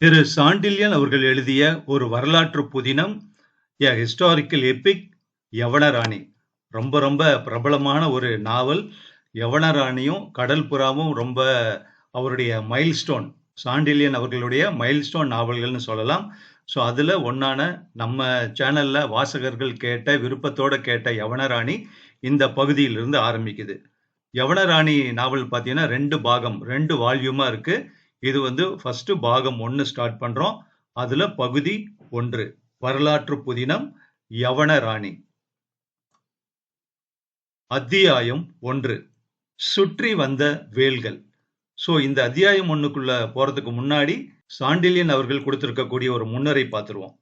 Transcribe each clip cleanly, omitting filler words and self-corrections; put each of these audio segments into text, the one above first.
திரு சாண்டில்யன் அவர்கள் எழுதிய ஒரு வரலாற்று புதினம், எ ஹிஸ்டாரிக்கல் எபிக் யவனராணி. ரொம்ப ரொம்ப பிரபலமான ஒரு நாவல். யவனராணியும் கடல் புறாவும் ரொம்ப அவருடைய மைல்ஸ்டோன், சாண்டில்யன் அவர்களுடைய மைல்ஸ்டோன் நாவல்கள்னு சொல்லலாம். ஸோ அதுல ஒண்ணான நம்ம சேனல்ல வாசகர்கள் கேட்ட, விருப்பத்தோட கேட்ட யவனராணி இந்த பகுதியிலிருந்து ஆரம்பிக்குது. யவனராணி நாவல் பார்த்தீங்கன்னா 2 பாகம், 2 வால்யூமா இருக்கு. இது ஃபர்ஸ்ட் பாகம் 1 ஸ்டார்ட் பண்றோம். அதுல பகுதி 1 வரலாற்று புதினம் யவனராணி. அத்தியாயம் 1 சுற்றி வந்த வேல்கள். சோ இந்த அத்தியாயம் 1க்குள்ள போறதுக்கு முன்னாடி சாண்டில்யன் அவர்கள் கொடுத்திருக்கக்கூடிய ஒரு முன்னரை பார்த்துருவோம்.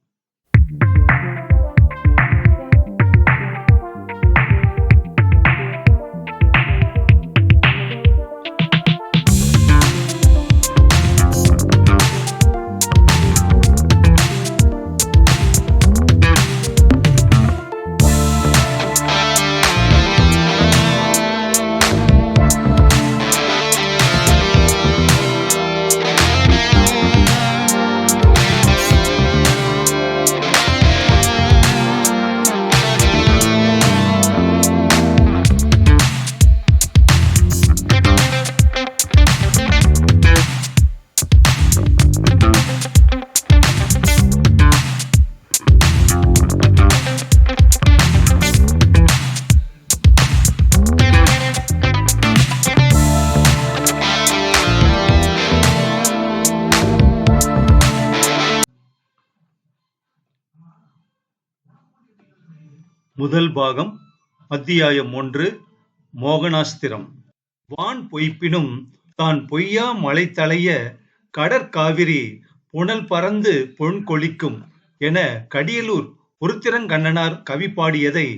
முதல் பாகம் அத்தியாயம் 1 மோகனாஸ்திரம். வான் பொய்ப்பினும் தான் பொய்யா மலை தளைய கடற்காவிரி புனல் பறந்து பொன் கொழிக்கும் என கடியலூர் உருத்திரங்கண்ணனார் கவி பாடியதை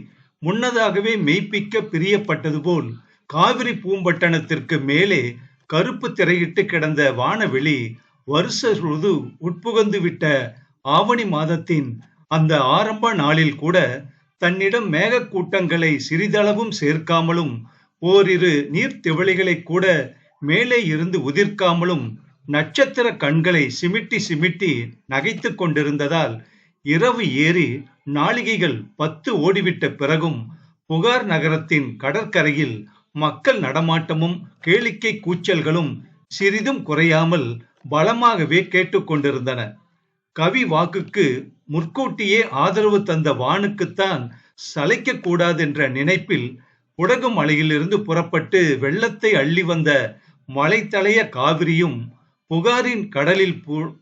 முன்னதாகவே மெய்ப்பிக்க பிரியப்பட்டது போல் காவிரி பூம்பட்டணத்திற்கு மேலே கருப்பு திரையிட்டு கிடந்த வானவெளி வருஷ ருது உட்புகுந்து விட்ட ஆவணி மாதத்தின் அந்த ஆரம்ப நாளில் கூட தன்னிடம் மேகக்கூட்டங்களை சிறிதளவும் சேர்க்காமலும் ஓரிரு நீர்த்திவளைகளை கூட மேலே இருந்து உதிர்க்காமலும் நட்சத்திர கண்களை சிமிட்டி சிமிட்டி நகைத்துக் கொண்டிருந்ததால் இரவு ஏறி நாளிகைகள் 10 ஓடிவிட்ட பிறகும் புகார் நகரத்தின் கடற்கரையில் மக்கள் நடமாட்டமும் கேளிக்கை கூச்சல்களும் சிறிதும் குறையாமல் பலமாகவே கேட்டுக்கொண்டிருந்தன. கவி வாக்குக்கு முற்கூட்டியே ஆதரவு தந்த வானுக்குத்தான் சளைக்க கூடாதென்ற நினைப்பில் குடகு மலையிலிருந்து புறப்பட்டு வெள்ளத்தை அள்ளி வந்த மலைத்தளைய காவிரியும் புகாரின் கடலில்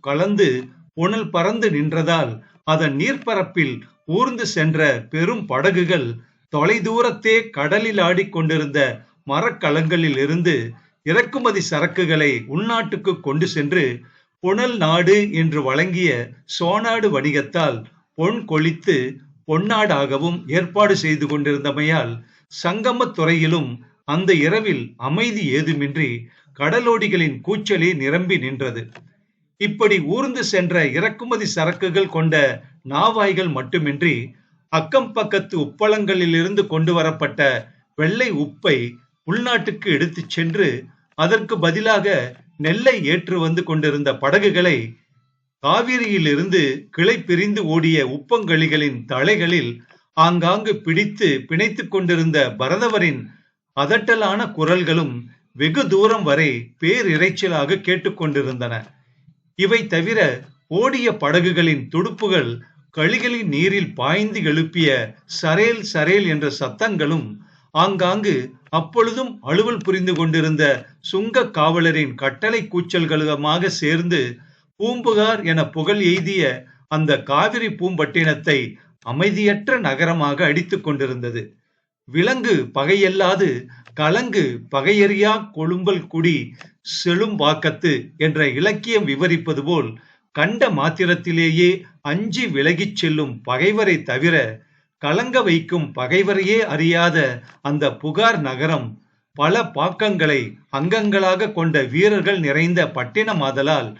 கலந்து புனல் பறந்து நின்றதால் அதன் நீர்ப்பரப்பில் ஊர்ந்து சென்ற பெரும் படகுகள் தொலைதூரத்தே கடலில் ஆடிக்கொண்டிருந்த மரக்கலங்களில் இருந்து இறக்குமதி சரக்குகளை உள்நாட்டுக்கு கொண்டு சென்று புனல் நாடு என்று வழங்கிய சோனாடு வணிகத்தால் பொன் கொழித்து பொன்னாடாகவும் ஏற்பாடு செய்து கொண்டிருந்தமையால் சங்கமத் துறையிலும் அந்த இரவில் அமைதி ஏதுமின்றி கடலோடிகளின் கூச்சலே நிரம்பி நின்றது. இப்படி ஊர்ந்து சென்ற இறக்குமதி சரக்குகள் கொண்ட நாவாய்கள் மட்டுமின்றி அக்கம் பக்கத்து உப்பளங்களிலிருந்து கொண்டு வரப்பட்ட வெள்ளை உப்பை உள்நாட்டுக்கு எடுத்துச் சென்று அதற்கு பதிலாக நெல்லை ஏற்று வந்து கொண்டிருந்த படகுகளை காவிரியிலிருந்து கிளை பிரிந்து ஓடிய உப்பங்கழிகளின் தலைகளில் ஆங்காங்கு பிடித்து பிணைத்துக் கொண்டிருந்த பரதவரின் அதட்டலான குரல்களும் வெகு தூரம் வரை பேரிரைச்சலாக கேட்டுக்கொண்டிருந்தன. இவை தவிர ஓடிய படகுகளின் துடுப்புகள் கழிகளின் நீரில் பாய்ந்து எழுப்பிய சரேல் சரேல் என்ற சத்தங்களும் ஆங்காங்கு அப்பொழுதும் அலுவல் புரிந்து கொண்டிருந்த சுங்க காவலரின் கட்டளை கூச்சல்களுமாக சேர்ந்து பூம்புகார் என புகழ் எய்திய அந்த காவிரி பூம்பட்டினத்தை அமைதியற்ற நகரமாக அடித்துக் கொண்டிருந்தது. விலங்கு பகையல்லாது கலங்கு பகையறியா கொழும்பல் குடி செழும்பாக்கத்து என்ற இலக்கியம் விவரிப்பது போல் கண்ட மாத்திரத்திலேயே அஞ்சி விலகிச் செல்லும் பகைவரை தவிர கலங்க வைக்கும் பகைவரையே அறியாத அந்த புகார் நகரம் பல பாக்கங்களை அங்கங்களாக கொண்ட வீரர்கள் நிறைந்த பட்டினமாதலால்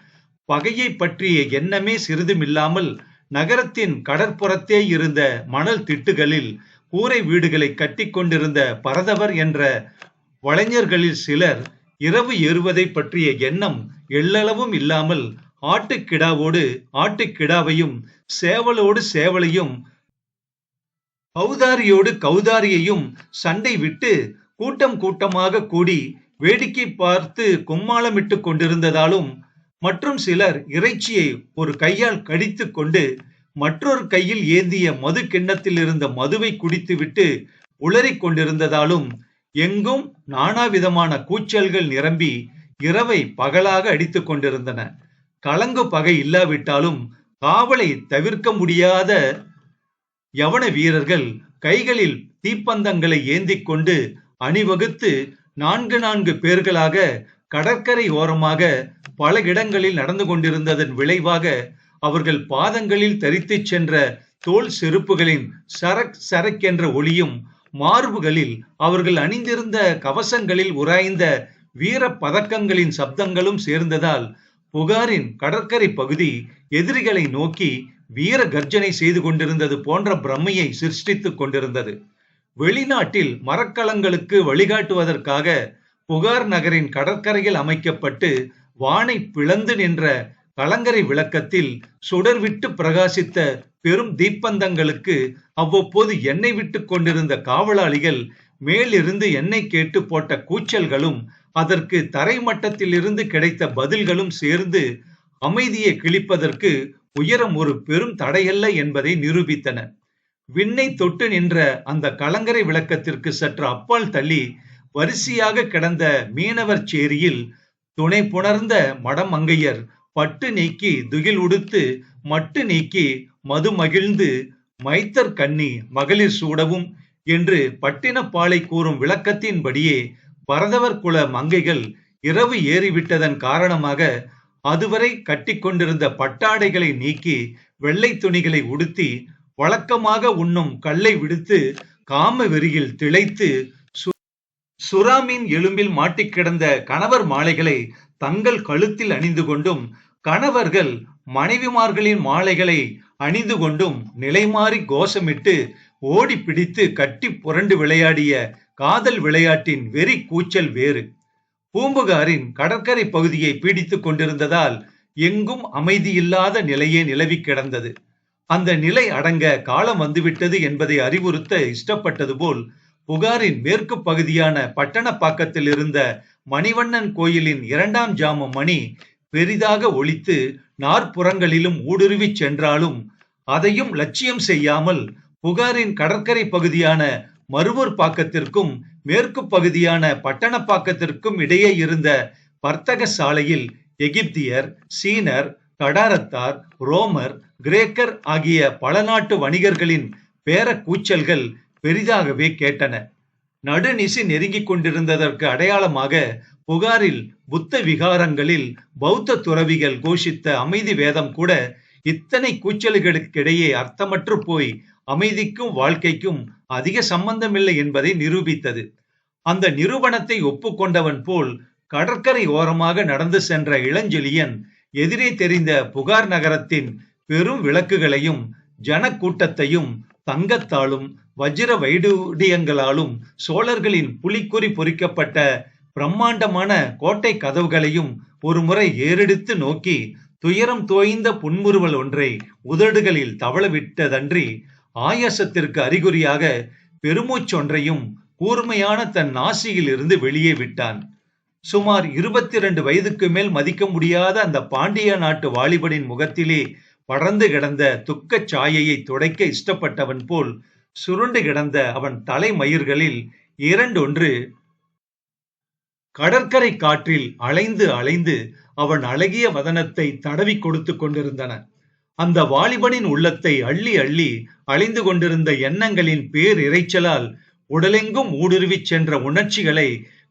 பகையை பற்றிய எண்ணமே சிறிதுமில்லாமல் நகரத்தின் கடற்புறத்தே இருந்த மணல் திட்டுகளில் கூரை வீடுகளை கட்டி கொண்டிருந்த பரதவர் என்ற வளைஞர்களில் சிலர் இரவு ஏறுவதை பற்றிய எண்ணம் எள்ளளவும் இல்லாமல் ஆட்டுக்கிடாவோடு ஆட்டுக்கிடாவையும், சேவலோடு சேவலையும், கௌதாரியோடு கௌதாரியையும் சண்டை விட்டு கூட்டம் கூட்டமாக கூடி வேடிக்கை பார்த்து கும்மாளமிட்டுக் கொண்டிருந்ததாலும், மற்றும் சிலர் இறைச்சியை ஒரு கையால் கடித்துக் கொண்டு மற்றொரு கையில் ஏந்திய மது கிண்ணத்தில் இருந்த மதுவை குடித்துவிட்டு உளறிக் கொண்டிருந்ததாலும், எங்கும் நானாவிதமான கூச்சல்கள் நிரம்பி இரவை பகலாக அடித்துக் கொண்டிருந்தன. கலங்கு பகை இல்லாவிட்டாலும் காவலை தவிர்க்க முடியாத யவன வீரர்கள் கைகளில் தீப்பந்தங்களை ஏந்திக் கொண்டு அணிவகுத்து 4 பேர்களாக கடற்கரை ஓரமாக பல இடங்களில் நடந்து கொண்டிருந்ததன் விளைவாக அவர்கள் பாதங்களில் தரித்துச் சென்ற தோல் செருப்புகளின் சரக் சரக் என்ற ஒளியும், மார்புகளில் அவர்கள் அணிந்திருந்த கவசங்களில் உராய்ந்த வீர பதக்கங்களின் சப்தங்களும் சேர்ந்ததால் புகாரின் கடற்கரை பகுதி எதிரிகளை நோக்கி வீர கர்ஜனை செய்து கொண்டிருந்தது போன்ற பிரமையை சிருஷ்டித்துக் கொண்டிருந்தது. வெளிநாட்டில் மரக்கலங்களுக்கு வழிகாட்டுவதற்காக புகார் நகரின் கடற்கரையில் அமைக்கப்பட்டு வானை பிளந்து நின்ற கலங்கரை விளக்கத்தில் சுடர்விட்டு பிரகாசித்த பெரும் தீப்பந்தங்களுக்கு அவ்வப்போது எண்ணெய் விட்டு கொண்டிருந்த காவலாளிகள் மேலிருந்து எண்ணெய் கேட்டு போட்ட கூச்சல்களும், அதற்கு தரை மட்டத்தில் இருந்து கிடைத்த பதில்களும் சேர்ந்து அமைதியை கிழிப்பதற்கு உயரம் ஒரு பெரும் தடையல்ல என்பதை நிரூபித்தன. விண்ணை தொட்டு நின்ற அந்த கலங்கரை விளக்கத்திற்கு சற்று அப்பால் தள்ளி வரிசையாக கிடந்த மீனவர் சேரியில் துணை புணர்ந்த மடமங்கையர் பட்டு நீக்கி துகில் உடுத்து மட்டு நீக்கி மது மகிழ்ந்து மைத்தர் கண்ணி மகளிர் சூடவும் என்று பட்டினப்பாலை கூறும் விளக்கத்தின்படியே பரதவர் குல மங்கைகள் இரவு ஏறிவிட்டதன் காரணமாக அதுவரை கட்டிக்கொண்டிருந்த பட்டாடைகளை நீக்கி வெள்ளை துணிகளை உடுத்தி வழக்கமாக உண்ணும் கல்லை விடுத்து காம வெறியில் திளைத்து சுறாமீன் எலும்பில் மாட்டிக்கிடந்த கணவர் மாலைகளை தங்கள் கழுத்தில் அணிந்து கொண்டும், கணவர்கள் மனைவிமார்களின் மாலைகளை அணிந்து கொண்டும் நிலைமாறி கோஷமிட்டு ஓடி பிடித்து கட்டி புரண்டு விளையாடிய காதல் விளையாட்டின் வெறி கூச்சல் வேறு. பூம்புகாரின் கடற்கரை பகுதியை பீடித்துக் கொண்டிருந்ததால் எங்கும் அமைதியில்லாத நிலையே நிலவி கிடந்தது. அந்த நிலை அடங்க காலம் வந்துவிட்டது என்பதை அறிவுறுத்த இஷ்டப்பட்டது போல் புகாரின் மேற்கு பகுதியான பட்டணப்பாக்கத்தில் இருந்த மணிவண்ணன் கோயிலின் 2ஆம் ஜாம மணி பெரிதாக ஒலித்து நாற்புறங்களிலும் ஊடுருவி சென்றாலும் அதையும் லட்சியம் செய்யாமல் புகாரின் கடற்கரை பகுதியான மருவூர் பாக்கத்திற்கும் மேற்கு பகுதியான பட்டணப்பாக்கத்திற்கும் இடையே இருந்த வர்த்தக சாலையில் எகிப்தியர், சீனர், கடாரத்தார், ரோமர், கிரேக்கர் ஆகிய பல நாட்டு வணிகர்களின் பேர கூச்சல்கள் பெரிதாகவே கேட்டன. நடுநிசி நெருங்கிக் கொண்டிருந்ததற்கு அடையாளமாக புகாரில் புத்த விகாரங்களில் பௌத்த துறவிகள் கோஷித்த அமைதி வேதம் கூட இத்தனை கூச்சல்களுக்கிடையே அர்த்தமற்று போய் அமைதிக்கும் வாழ்க்கைக்கும் அதிக சம்பந்தமில்லை என்பதை நிரூபித்தது. அந்த நிரூபணத்தை ஒப்புக்கொண்டவன் போல் கடற்கரை ஓரமாக நடந்து சென்ற இளஞ்செழியன் எதிரே தெரிந்த புகார் நகரத்தின் பெரும் விளக்குகளையும் ஜனக்கூட்டத்தையும் தங்கத்தாலும் வஜ்ர வைடூரியங்களாலும் சோழர்களின் புலிக்குறி பொறிக்கப்பட்ட பிரம்மாண்டமான கோட்டை கதவுகளையும் ஒரு முறை ஏறெடுத்து நோக்கி துயரம் தோய்ந்த புன்முறுவல் ஒன்றை உதடுகளில் தவளவிட்டதன்றி ஆயாசத்திற்கு அறிகுறியாக பெருமூச்சொன்றையும் கூர்மையான தன் நாசியில் இருந்து வெளியே விட்டான். சுமார் 22 வயதுக்கு மேல் மதிக்க முடியாத அந்த பாண்டிய நாட்டு வாலிபனின் முகத்திலே படர்ந்து கிடந்த துக்கச் சாயையை துடைக்க இஷ்டப்பட்டவன் போல் சுருண்டு கிடந்த அவன் தலை மயிர்களில் இரண்டொன்று கடற்கரை காற்றில் அலைந்து அலைந்து அவன் அழகிய வதனத்தை தடவி கொடுத்து கொண்டிருந்தன. அந்த வாலிபனின் உள்ளத்தை அள்ளி அள்ளி அழிந்து கொண்டிருந்த எண்ணங்களின் பேர் இறைச்சலால் உடலெங்கும் ஊடுருவி சென்ற உணர்ச்சிகளை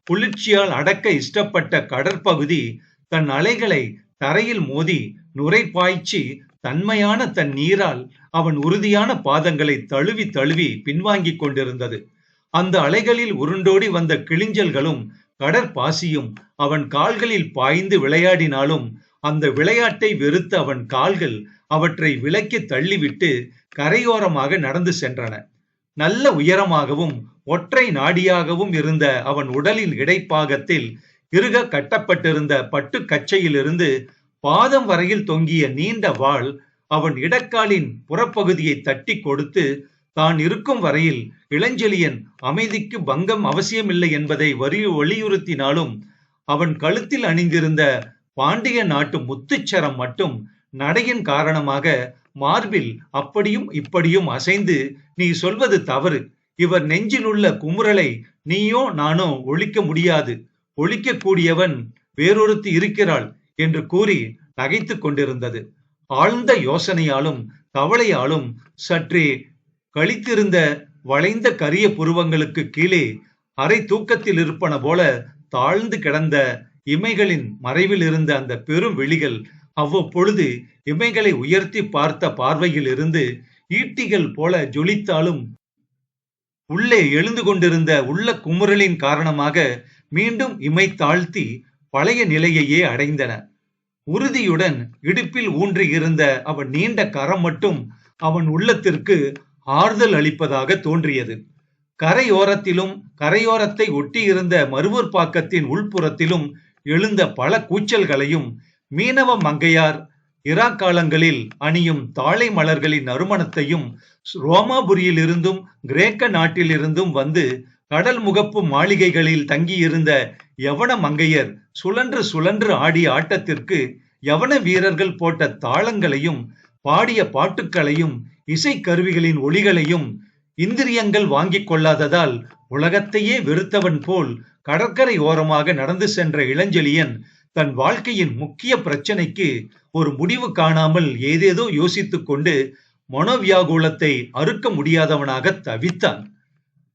குளிர்ச்சியால் அடக்க இஷ்டப்பட்ட கடற்பகுதி தன் அலைகளை தரையில் மோதி நுரை பாய்ச்சி தன்மையான தன் நீரால் அவன் உறுதியான பாதங்களை தழுவி தழுவி பின்வாங்கிக் கொண்டிருந்தது. அந்த அலைகளில் உருண்டோடி வந்த கிளிஞ்சல்களும் கடற்பாசியும் அவன் கால்களில் பாய்ந்து விளையாடினாலும் அந்த விளையாட்டை வெறுத்த அவன் கால்கள் அவற்றை விலக்கி தள்ளிவிட்டு கரையோரமாக நடந்து சென்றன. நல்ல உயரமாகவும் ஒற்றை நாடியாகவும் இருந்த அவன் உடலின் இடைப்பாகத்தில் இறுக கட்டப்பட்டிருந்த பட்டு கச்சையிலிருந்து பாதம் வரையில் தொங்கிய நீண்ட வாள் அவன் இடக்காலின் புறப்பகுதியை தட்டி கொடுத்து, தான் இருக்கும் வரையில் இளஞ்செழியன் அமைதிக்கு பங்கம் அவசியமில்லை என்பதை வலியுறுத்தினாலும், அவன் கழுத்தில் அணிந்திருந்த பாண்டிய நாட்டு முத்துச்சரம் மட்டும் நடையின் காரணமாக மார்பில் அப்படியும் இப்படியும் அசைந்து, நீ சொல்வது தவறு, இவர் நெஞ்சில் உள்ள குமுறலை நீயோ நானோ ஒழிக்க முடியாது, ஒழிக்க கூடியவன் வேறொருத்தி இருக்கிறாள் என்று கூறி நகைத்துக் கொண்டிருந்தது. ஆழ்ந்த யோசனையாலும் கவலையாலும் சற்றே கழித்திருந்த வளைந்த கரிய புருவங்களுக்கு கீழே அரை தூக்கத்தில் இருப்பன போல தாழ்ந்து கிடந்த இமைகளின் மறைவில் இருந்த அந்த பெரும் விழிகள் அவ்வப்பொழுது இமைகளை உயர்த்தி பார்த்த பார்வையில் இருந்து ஈட்டிகள் போல ஜொலித்தாலும், உள்ளே எழுந்து கொண்டிருந்த உள்ள குமுறலின் காரணமாக மீண்டும் இமை தாழ்த்தி பழைய நிலையையே அடைந்தன. உறுதியுடன் இடுப்பில் ஊன்றி இருந்த அவன் நீண்ட கரம் மட்டும் அவன் உள்ளத்திற்கு ஆறுதல் அளிப்பதாக தோன்றியது. கரையோரத்திலும் கரையோரத்தை ஒட்டியிருந்த மருவூர் பாக்கத்தின் உள்புறத்திலும் எழுந்த பல கூச்சல்களையும், மீனவ மங்கையார் இராக்காலங்களில் அணியும் தாழை மலர்களின் நறுமணத்தையும், ரோமாபுரியில் இருந்தும் கிரேக்க நாட்டில் இருந்தும் வந்து கடல் முகப்பு மாளிகைகளில் தங்கியிருந்த யவன மங்கையர் சுழன்று சுழன்று ஆடிய ஆட்டத்திற்கு யவன வீரர்கள் போட்ட தாளங்களையும், பாடிய பாட்டுக்களையும், இசை கருவிகளின் ஒளிகளையும் இந்திரியங்கள் வாங்கிக் கொள்ளாததால் உலகத்தையே வெறுத்தவன் போல் கடற்கரை ஓரமாக நடந்து சென்ற இளஞ்செழியன் தன் வாழ்க்கையின் முக்கிய பிரச்சனைக்கு ஒரு முடிவு காணாமல் ஏதேதோ யோசித்துக் கொண்டு மனோவியாகுலத்தை அறுக்க முடியாதவனாக தவித்தான்.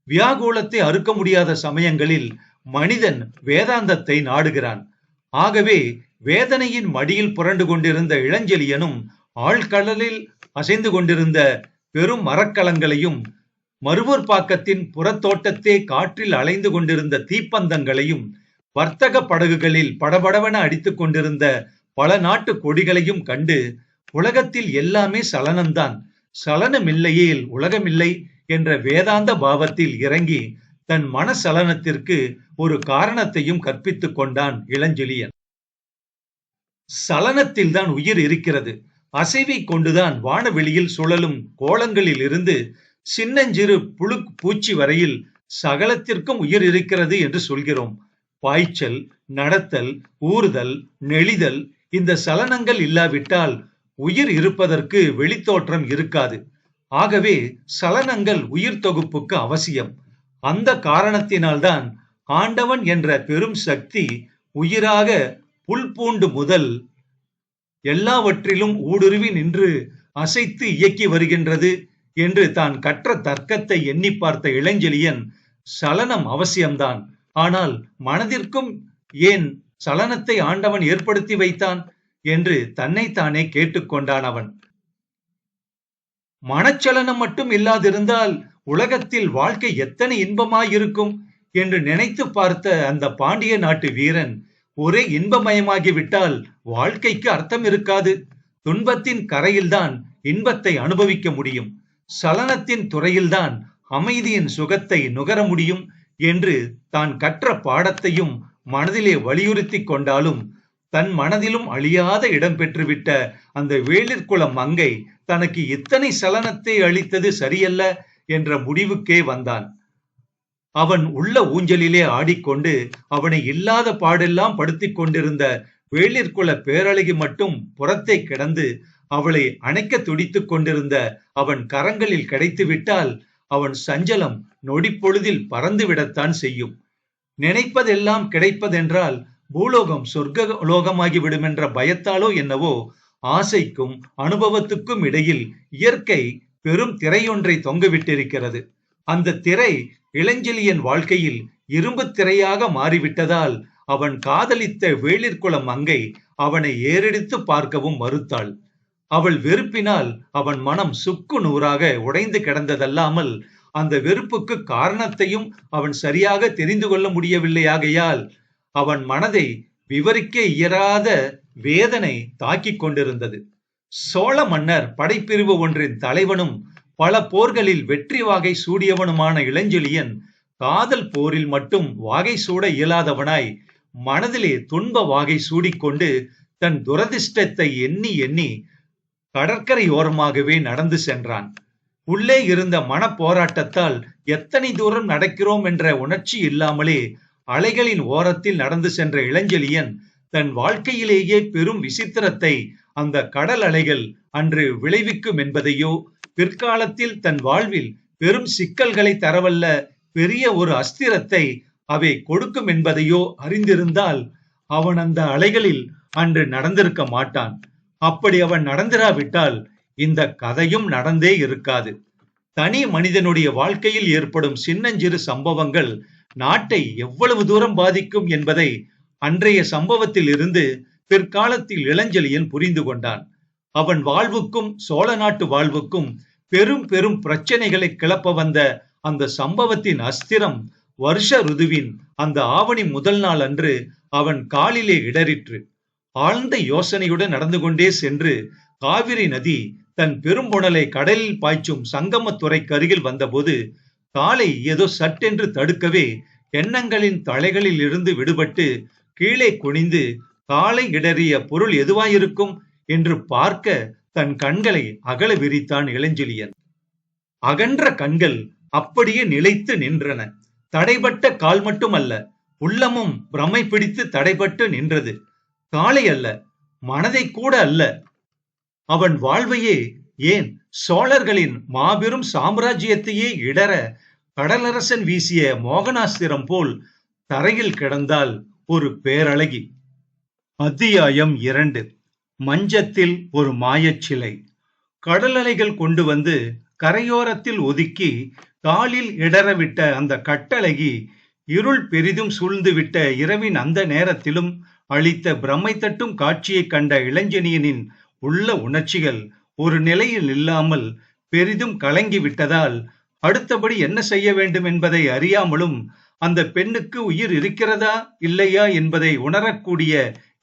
வியாகுலத்தை அறுக்க முடியாத சமயங்களில் மனிதன் வேதாந்தத்தை நாடுகிறான். ஆகவே வேதனையின் மடியில் புரண்டு கொண்டிருந்த இளஞ்செழியனும் ஆழ்கடலில் அசைந்து கொண்டிருந்த பெரும் மரக்கலங்களையும், மருவூர் பாக்கத்தின் புறத்தோட்டத்தே காற்றில் அலைந்து கொண்டிருந்த தீப்பந்தங்களையும், வர்த்தக படகுகளில் படபடவென அடித்துக் கொண்டிருந்த பல நாட்டு கொடிகளையும் கண்டு, உலகத்தில் எல்லாமே சலனம்தான், சலனமில்லையேல் உலகமில்லை என்ற வேதாந்த பாவத்தில் இறங்கி தன் மனசலனத்திற்கு ஒரு காரணத்தையும் கற்பித்துக் கொண்டான் இளஞ்செழியன். சலனத்தில் தான் உயிர் இருக்கிறது. அசைவை கொண்டுதான் வானவெளியில் சுழலும் கோலங்களில் இருந்து சின்னஞ்சிறு புழு பூச்சி வரையில் சகலத்திற்கும் உயிர் இருக்கிறது என்று சொல்கிறோம். பாய்ச்சல், நடத்தல், ஊறுதல், நெளிதல், இந்த சலனங்கள் இல்லாவிட்டால் உயிர் இருப்பதற்கு வெளித்தோற்றம் இருக்காது. ஆகவே சலனங்கள் உயிர் தொகுப்புக்கு அவசியம். அந்த காரணத்தினால்தான் ஆண்டவன் என்ற பெரும் சக்தி உயிராக புல் பூண்டு முதல் எல்லாவற்றிலும் ஊடுருவி நின்று அசைத்து இயக்கி வருகின்றது என்று தான் கற்ற தர்க்கத்தை எண்ணி பார்த்த இளஞ்செழியன், சலனம் அவசியம்தான், ஆனால் மனதிற்கும் ஏன் சலனத்தை ஆண்டவன் ஏற்படுத்தி வைத்தான் என்று தன்னைத்தானே கேட்டுக்கொண்டான் அவன். மனச்சலனம் மட்டும் இல்லாதிருந்தால் உலகத்தில் வாழ்க்கை எத்தனை இன்பமாயிருக்கும் என்று நினைத்து பார்த்த அந்த பாண்டிய நாட்டு வீரன், ஒரே இன்பமயமாகிவிட்டால் வாழ்க்கைக்கு அர்த்தம் இருக்காது, துன்பத்தின் கரையில்தான் இன்பத்தை அனுபவிக்க முடியும், சலனத்தின் துறையில்தான் அமைதியின் சுகத்தை நுகர முடியும் என்று தான் கற்ற பாடத்தையும் மனதிலே வலியுறுத்தி கொண்டாலும், தன் மனதிலும் அழியாத இடம் பெற்றுவிட்ட அந்த வேளிர்குல மங்கை தனக்கு இத்தனை சலனத்தை அளித்தது சரியல்ல என்ற முடிவுக்கே வந்தான். அவன் உள்ள ஊஞ்சலிலே ஆடிக்கொண்டு அவனை இல்லாத பாடெல்லாம் படுத்திக் கொண்டிருந்த வேளிர்குல பேரழகி மட்டும் புறத்தை கிடந்து அவளை அணைக்க துடித்துக் கொண்டிருந்த அவன் கரங்களில் கிடைத்து விட்டால் அவன் சஞ்சலம் நொடி பொழுதில் பறந்து விடத்தான் செய்யும். நினைப்பதெல்லாம் கிடைப்பதென்றால் பூலோகம் சொர்க்க லோகமாகி விடும் என்ற பயத்தாலோ என்னவோ ஆசைக்கும் அனுபவத்துக்கும் இடையில் இயற்கை பெரும் திரையொன்றை தொங்கவிட்டிருக்கிறது. அந்த திரை இளஞ்செழியன் வாழ்க்கையில் இரும்பு திரையாக மாறிவிட்டதால் அவன் காதலித்த வேளிர்குல மங்கை அவனை ஏறெடுத்து பார்க்கவும் மறுத்தாள். அவள் வெறுப்பினால் அவன் மனம் சுக்கு நூறாக உடைந்து கிடந்ததல்லாமல் அந்த வெறுப்புக்கு காரணத்தையும் அவன் சரியாக தெரிந்து கொள்ள முடியவில்லையாகையால் அவன் மனதை விவரிக்க இயலாத வேதனை தாக்கிக் கொண்டிருந்தது. சோழ மன்னர் படைப்பிரிவு ஒன்றின் தலைவனும் பல போர்களில் வெற்றி வாகை சூடியவனுமான இளஞ்செழியன் காதல் போரில் மட்டும் வாகை சூட இயலாதவனாய் மனதிலே துன்ப வாகை சூடிக்கொண்டு தன் துரதிர்ஷ்டத்தை எண்ணி எண்ணி கடற்கரையோரமாகவே நடந்து சென்றான். உள்ளே இருந்த மன போராட்டத்தால் எத்தனை தூரம் நடக்கிறோம் என்ற உணர்ச்சி இல்லாமலே அலைகளின் ஓரத்தில் நடந்து சென்ற இளஞ்செழியன் தன் வாழ்க்கையிலேயே பெரும் விசித்திரத்தை அந்த கடல் அலைகள் அன்று விளைவிக்கும் என்பதையோ, பிற்காலத்தில் தன் வாழ்வில் பெரும் சிக்கல்களை தரவல்ல பெரிய ஒரு அஸ்திரத்தை அவை கொடுக்கும் என்பதையோ அறிந்திருந்தால் அவன் அந்த அலைகளில் அன்று நடந்திருக்க மாட்டான். அப்படி அவன் நடந்திராவிட்டால் இந்த கதையும் நடந்தே இருக்காது. தனி மனிதனுடைய வாழ்க்கையில் ஏற்படும் சின்னஞ்சிறு சம்பவங்கள் நாட்டை எவ்வளவு தூரம் பாதிக்கும் என்பதை அன்றைய சம்பவத்தில் இருந்து பிற்காலத்தில் இளஞ்செழியன் புரிந்து கொண்டான். அவன் வாழ்வுக்கும் சோழ நாட்டு வாழ்வுக்கும் பெரும் பெரும் பிரச்சனைகளை கிளப்ப வந்த அந்த சம்பவத்தின் அஸ்திரம் வருஷ ருதுவின் அந்த ஆவணி முதல் நாள் அன்று அவன் காலிலே இடறிற்று. ஆழ்ந்த யோசனையுடன் நடந்து கொண்டே சென்று காவிரி நதி தன் பெரும்புணலை கடலில் பாய்ச்சும் சங்கமத்துறைக்கு அருகில் வந்தபோது காலை ஏதோ சட்டென்று தடுக்கவே எண்ணங்களின் தலைகளில் இருந்து விடுபட்டு கீழே குனிந்து காலை இடறிய பொருள் எதுவாயிருக்கும் என்று பார்க்க தன் கண்களை அகல விரித்தான் இளஞ்செழியன். அகன்ற கண்கள் அப்படியே நிலைத்து நின்றன. தடைபட்ட கால் மட்டுமல்ல, உள்ளமும் பிரமை பிடித்து தடைபட்டு நின்றது. காலை அல்ல, மனதை கூட அல்ல. அவன் வாழ்வையே, ஏன் சோழர்களின் மாபெரும் சாம்ராஜ்யத்தையே இடர கடலரசன் வீசிய மோகனாஸ்திரம் போல் தரையில் கிடந்தால் ஒரு பேரழகி. அத்தியாயம் 2. மஞ்சத்தில் ஒரு மாயச்சிலை. கடல் அலைகள் கொண்டு வந்து கரையோரத்தில் ஒதுக்கி காலில் இடறவிட்ட அந்த கட்டழகி இருள் பெரிதும் சூழ்ந்துவிட்ட இரவின் அந்த நேரத்திலும் அளித்த பிரமை தட்டும் காட்சியை கண்ட இளஞ்செழியனின் உள்ள உணர்ச்சிகள் ஒரு நிலையில் இல்லாமல் பெரிதும் கலங்கி விட்டதால் அடுத்தபடி என்ன செய்ய வேண்டும் என்பதை அறியாமலும் அந்த பெண்ணுக்கு உயிர் இருக்கிறதா இல்லையா என்பதை உணரக்கூடிய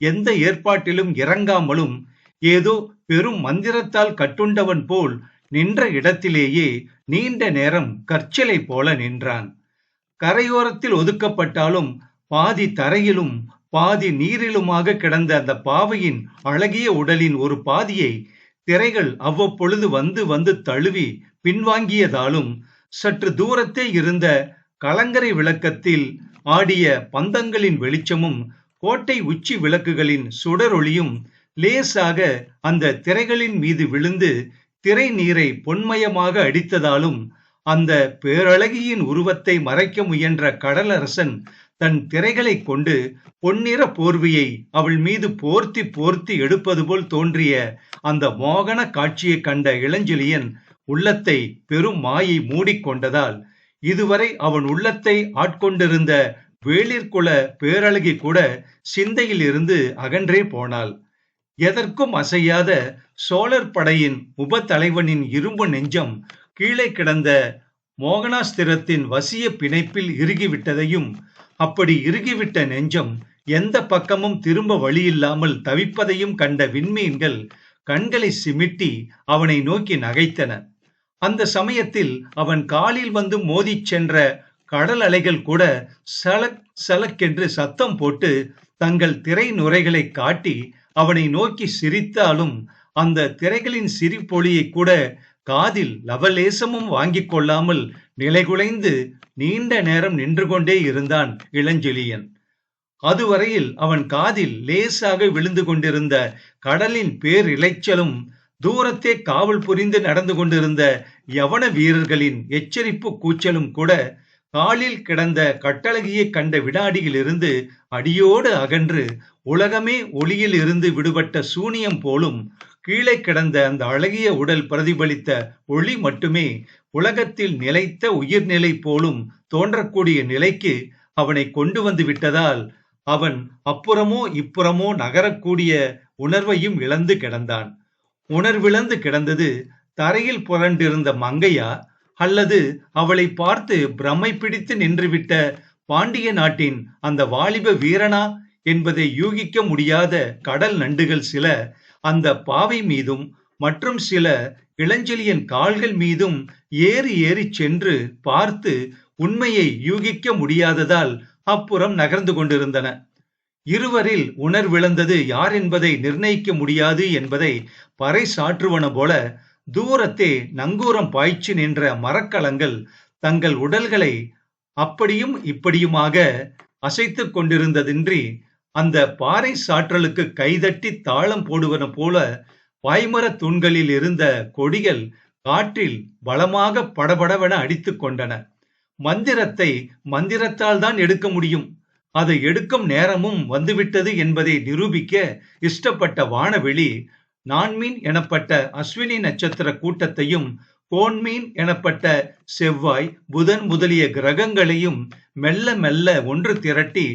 எந்த ஏற்பாட்டிலும் இறங்காமலும் ஏதோ பெரும் மந்திரத்தால் கட்டுண்டவன் போல் நின்ற இடத்திலேயே நீண்ட நேரம் கற்சிலை போல நின்றான். கரையோரத்தில் ஒதுக்கப்பட்டாலும் பாதி தரையிலும் பாதி நீரிலுமாக கிடந்த அந்த பாவையின் அழகிய உடலின் ஒரு பாதியை திரைகள் அவ்வப்பொழுது வந்து வந்து தழுவி பின்வாங்கியதாலும் சற்று தூரத்தே இருந்த கலங்கரை விளக்கத்தில் ஆடிய பந்தங்களின் வெளிச்சமும் கோட்டை உச்சி விளக்குகளின் சுடரொளியும் லேசாக அந்த திரைகளின் மீது விழுந்து திரை நீரை பொன்மயமாக அடித்ததாலும் அந்த பேரழகியின் உருவத்தை மறைக்க முயன்ற கடலரசன் தன் திரைகளை கொண்டு பொன்னிற போர்வையை அவள் மீது போர்த்தி போர்த்தி எடுப்பது போல் தோன்றிய அந்த மோகன காட்சியை கண்ட இளஞ்செழியன் உள்ளத்தை பெரும் மாயை மூடிக்கொண்டதால் இதுவரை அவன் உள்ளத்தை ஆட்கொண்டிருந்த வேளிர்குல பேரழகி கூட சிந்தையில் இருந்து அகன்றே போனாள். எதற்கும் அசையாத சோழர் படையின் உப தலைவனின் இரும்பு நெஞ்சம் கீழே கிடந்த மோகனாஸ்திரத்தின் வசிய பிணைப்பில் இறுகிவிட்டதையும், அப்படி இறுகிவிட்ட நெஞ்சம் எந்த பக்கமும் திரும்ப வழியில்லாமல் தவிப்பதையும் கண்ட விண்மீன்கள் கண்களை சிமிட்டி அவனை நோக்கி நகைத்தன. அந்த சமயத்தில் அவன் காலில் வந்து மோதிச் சென்ற கடல் அலைகள் கூட சலக் சலக்கென்று சத்தம் போட்டு தங்கள் திரை நுரைகளை காட்டி அவனை நோக்கி சிரித்தாலும் அந்த திரைகளின் சிரிப்பொலியை கூட காதில் லவலேசமும் வாங்கிக் கொள்ளாமல் நிலைகுலைந்து நீண்ட நேரம் நின்று கொண்டே இருந்தான் இளஞ்செழியன். அதுவரையில் அவன் காதில் லேசாக விழுந்து கொண்டிருந்த கடலின் பேரிளைச்சலும் தூரத்தே காவல் புரிந்து நடந்து கொண்டிருந்த யவன வீரர்களின் எச்சரிப்பு கூச்சலும் கூட காலில் கிடந்த கட்டழகியை கண்ட வினாடியில் இருந்து அடியோடு அகன்று உலகமே ஒளியில் இருந்து விடுபட்ட சூனியம் போலும் கீழே கிடந்த அந்த அழகிய உடல் பிரதிபலித்த ஒளி மட்டுமே உலகத்தில் நிலைத்த உயிர்நிலை போலும் தோன்றக்கூடிய நிலைக்கு அவனை கொண்டு வந்து விட்டதால் அவன் அப்புறமோ இப்புறமோ நகரக்கூடிய உணர்வையும் இழந்து கிடந்தான். உணர்விழந்து கிடந்தது தரையில் புரண்டிருந்த மங்கையா அல்லது அவளை பார்த்து பிரமை பிடித்து நின்றுவிட்ட பாண்டிய நாட்டின் அந்த வாலிப வீரனா என்பதை யூகிக்க முடியாத கடல் நண்டுகள் சில அந்த பாவை மீதும் மற்றும் சில இளஞ்செழியன் கால்கள் மீதும் ஏறி ஏறி சென்று பார்த்து உண்மையை யூகிக்க முடியாததால் அப்புறம் நகர்ந்து கொண்டிருந்தன. இருவரில் உணர்விழந்தது யார் என்பதை நிர்ணயிக்க முடியாது என்பதை பறை சாற்றுவன போல தூரத்தே நங்கூரம் பாய்ச்சி நின்ற மரக்கலங்கள் தங்கள் உடல்களை அப்படியும் இப்படியுமாக அசைத்துக் கொண்டிருந்ததின்றி அந்த பாறை சாற்றலுக்கு கைதட்டி தாளம் போடுவன போல பாய்மரத் தூண்களில் இருந்த கொடிகள் காற்றில் பலமாக படபடவென அடித்துக் கொண்டன. மந்திரத்தை மந்திரத்தால் தான் எடுக்க முடியும், அதை எடுக்கும் நேரமும் வந்துவிட்டது என்பதை நிரூபிக்க இஷ்டப்பட்ட வானவெளி நான்மீன் எனப்பட்ட அஸ்வினி நட்சத்திர கூட்டத்தையும் கோன்மீன் எனப்பட்ட செவ்வாய் புதன் முதலிய கிரகங்களையும் மெல்ல மெல்ல ஒன்று திரட்டி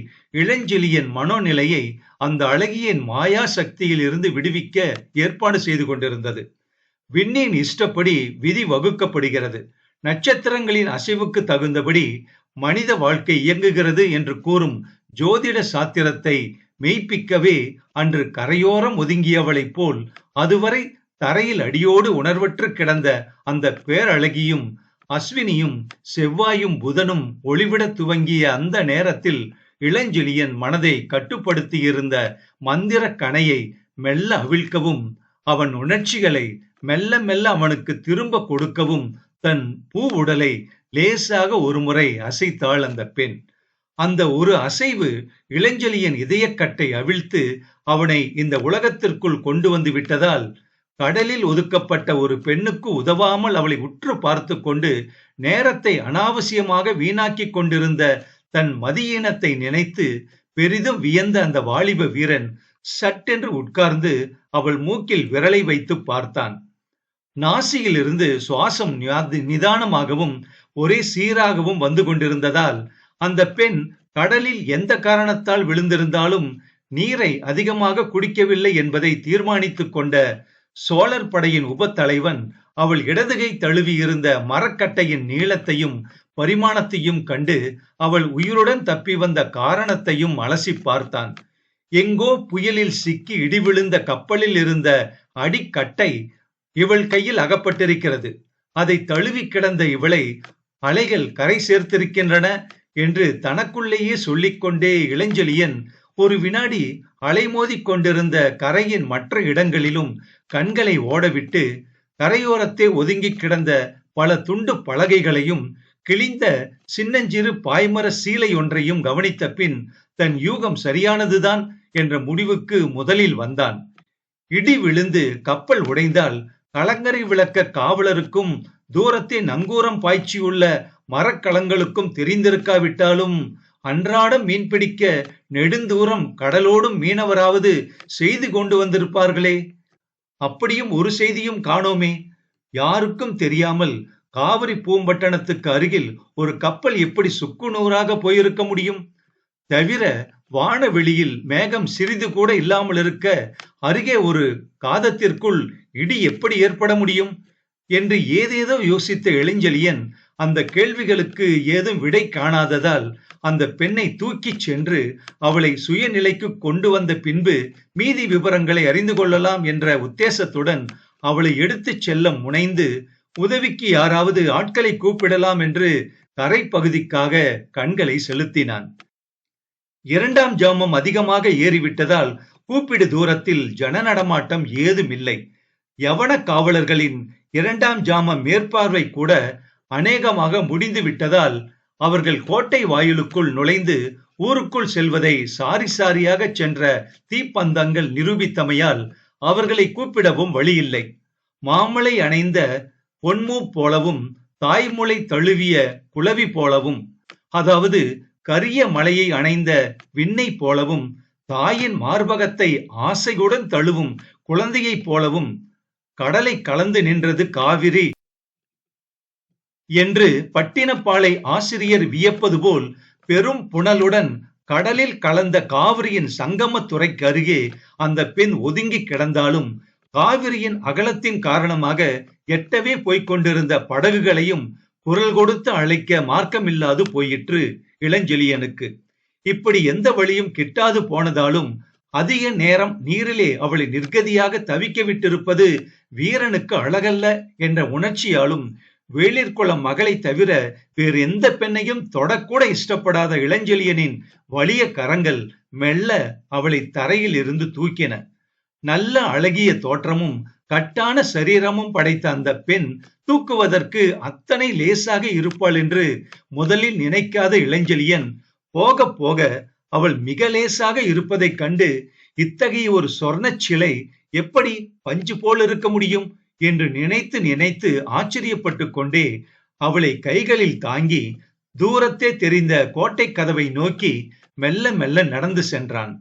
இளஞ்செழியன் மனோநிலையை அந்த அழகியின் மாயா சக்தியில் இருந்து விடுவிக்க ஏற்பாடு செய்து கொண்டிருந்தது. விண்ணின் இஷ்டப்படி விதி வகுக்கப்படுகிறது, நட்சத்திரங்களின் அசைவுக்கு தகுந்தபடி மனித வாழ்க்கை இயங்குகிறது என்று கூறும் ஜோதிட சாத்திரத்தை மெய்ப்பிக்கவே அன்று கரையோரம் ஒதுங்கியவளைப் போல் அதுவரை தரையில் அடியோடு உணர்வற்று கிடந்த அந்த பேரழகியும் அஸ்வினியும் செவ்வாயும் புதனும் ஒளிவிட துவங்கிய அந்த நேரத்தில் இளஞ்செழியன் மனதை கட்டுப்படுத்தியிருந்த மந்திர கணையை மெல்ல அவிழ்க்கவும் அவன் உணர்ச்சிகளை மெல்ல மெல்ல அவனுக்கு திரும்ப கொடுக்கவும் தன் பூ உடலை லேசாக ஒருமுறை அசைத்தாள் அந்த பெண். அந்த ஒரு அசைவு இளஞ்செழியன் இதயக்கட்டை அவிழ்த்து அவனை இந்த உலகத்திற்குள் கொண்டு வந்து விட்டதால் கடலில் ஒதுக்கப்பட்ட ஒரு பெண்ணுக்கு உதவாமல் அவளை உற்று பார்த்து கொண்டு நேரத்தை அனாவசியமாக வீணாக்கி கொண்டிருந்த தன் மதியீனத்தை நினைத்து பெரிதும் வியந்த அந்த வாலிப வீரன் சட்டென்று உட்கார்ந்து அவள் மூக்கில் விரலை வைத்து பார்த்தான். நாசியிலிருந்து சுவாசம் நிதானமாகவும் ஒரே சீராகவும் வந்து கொண்டிருந்ததால் அந்த பெண் கடலில் எந்த காரணத்தால் விழுந்திருந்தாலும் நீரை அதிகமாக குடிக்கவில்லை என்பதை தீர்மானித்துக் கொண்ட சோழர் படையின் உப தலைவன் அவள் இடதுகை தழுவி இருந்த மரக்கட்டையின் நீளத்தையும் பரிமாணத்தையும் கண்டு அவள் உயிருடன் தப்பி வந்த காரணத்தையும் அலசி பார்த்தான். எங்கோ புயலில் சிக்கி இடிவிழுந்த கப்பலில் இருந்த அடிக்கட்டை இவள் கையில் அகப்பட்டிருக்கிறது. அதை தழுவி கிடந்த இவளை அலைகள் கரை சேர்த்திருக்கின்றன என்று தனக்குள்ளேயே சொல்லிக்கொண்டே இளஞ்செழியன் ஒரு வினாடி அலைமோதி கொண்டிருந்த கரையின் மற்ற இடங்களிலும் கண்களை ஓடவிட்டு கரையோரத்தே ஒதுங்கி கிடந்த பல துண்டு பலகைகளையும் கிழிந்த சின்னஞ்சிறு பாய்மர சீலை ஒன்றையும் கவனித்த பின் தன் யூகம் சரியானதுதான் என்ற முடிவுக்கு முதலில் வந்தான். இடி விழுந்து கப்பல் உடைந்தால் கலங்கரை விளக்க காவலருக்கும் தூரத்தே நங்கூரம் பாய்ச்சியுள்ள மரக்கலங்களுக்கும் தெரிந்திருக்காவிட்டாலும் அன்றாடம் மீன்பிடிக்க நெடுந்தூரம் கடலோடும் மீனவராவது செய்தி கொண்டு வந்திருப்பார்களே. அப்படியும் ஒரு செய்தியும் காணோமே. யாருக்கும் தெரியாமல் காவிரி பூம்பட்டணத்துக்கு அருகில் ஒரு கப்பல் எப்படி சுக்குநூறாக போயிருக்க முடியும்? தவிர வானவெளியில் மேகம் சிறிது கூட இல்லாமல் இருக்க அருகே ஒரு காதத்திற்குள் இடி எப்படி ஏற்பட முடியும் என்று ஏதேதோ யோசித்த இளஞ்செழியன் அந்த கேள்விகளுக்கு ஏதும் விடை காணாததால் அந்த பெண்ணை தூக்கிச் சென்று அவளை சுயநிலைக்கு கொண்டு வந்த பின்பு மீதி விவரங்களை அறிந்து கொள்ளலாம் என்ற உத்தேசத்துடன் அவளை எடுத்துச் செல்ல முனைந்து உதவிக்கு யாராவது ஆட்களை கூப்பிடலாம் என்று கரை பகுதிக்காக கண்களை செலுத்தினான். 2ஆம் ஜாமம் அதிகமாக ஏறிவிட்டதால் கூப்பிடு தூரத்தில் ஜன நடமாட்டம் ஏதுமில்லை. யவன காவலர்களின் 2ஆம் ஜாம மேற்பார்வை கூட அநேகமாக முடிந்து விட்டதால் அவர்கள் கோட்டை வாயிலுக்குள் நுழைந்து ஊருக்குள் செல்வதை சாரி சாரியாக சென்ற தீப்பந்தங்கள் நிரூபித்தமையால் அவர்களை கூப்பிடவும் வழியில்லை. மாமலை அணைந்த பொன்மூ போலவும் தாய்மொழி தழுவிய குளவி போலவும், அதாவது கரிய மலையை அணைந்த விண்ணை போலவும் தாயின் மார்பகத்தை ஆசையுடன் தழுவும் குழந்தையைப் போலவும் கடலை கலந்து நின்றது காவிரி என்று பட்டினப்பாலை ஆசிரியர் வியப்பது போல் பெரும் புனலுடன் கடலில் கலந்த காவிரியின் சங்கம துறைக்கு அருகே அந்த பெண் ஒதுங்கி கிடந்தாலும் காவிரியின் அகலத்தின் காரணமாக எட்டவே போய்கொண்டிருந்த படகுகளையும் குரல் கொடுத்து அழைக்க மார்க்கமில்லாது போயிற்று இளஞ்செழியனுக்கு. இப்படி எந்த வழியும் கிட்டாது போனதாலும் அதிக நேரம் நீரிலே அவளை நிர்கதியாக தவிக்க விட்டிருப்பது வீரனுக்கு அழகல்ல என்ற உணர்ச்சியாலும் வேளிர்குளம் மகளை தவிர வேறு எந்த பெண்ணையும் தொடக்கூட இஷ்டப்படாத இளஞ்செழியனின் வலிய கரங்கள் மெல்ல அவளை தரையில் இருந்து தூக்கின. நல்ல அழகிய தோற்றமும் கட்டான சரீரமும் படைத்த அந்த பெண் தூக்குவதற்கு அத்தனை லேசாக இருப்பாள் என்று முதலில் நினைக்காத இளஞ்செழியன் போக போக அவள் மிக லேசாக இருப்பதைக் கண்டு, இத்தகைய ஒரு சொர்ணச் சிலை எப்படி பஞ்சு போல் இருக்க முடியும் என்று நினைத்து நினைத்து ஆச்சரியப்பட்டு கொண்டே அவளை கைகளில் தாங்கி தூரத்தே தெரிந்த கோட்டை கதவை நோக்கி மெல்ல மெல்ல நடந்து சென்றான்.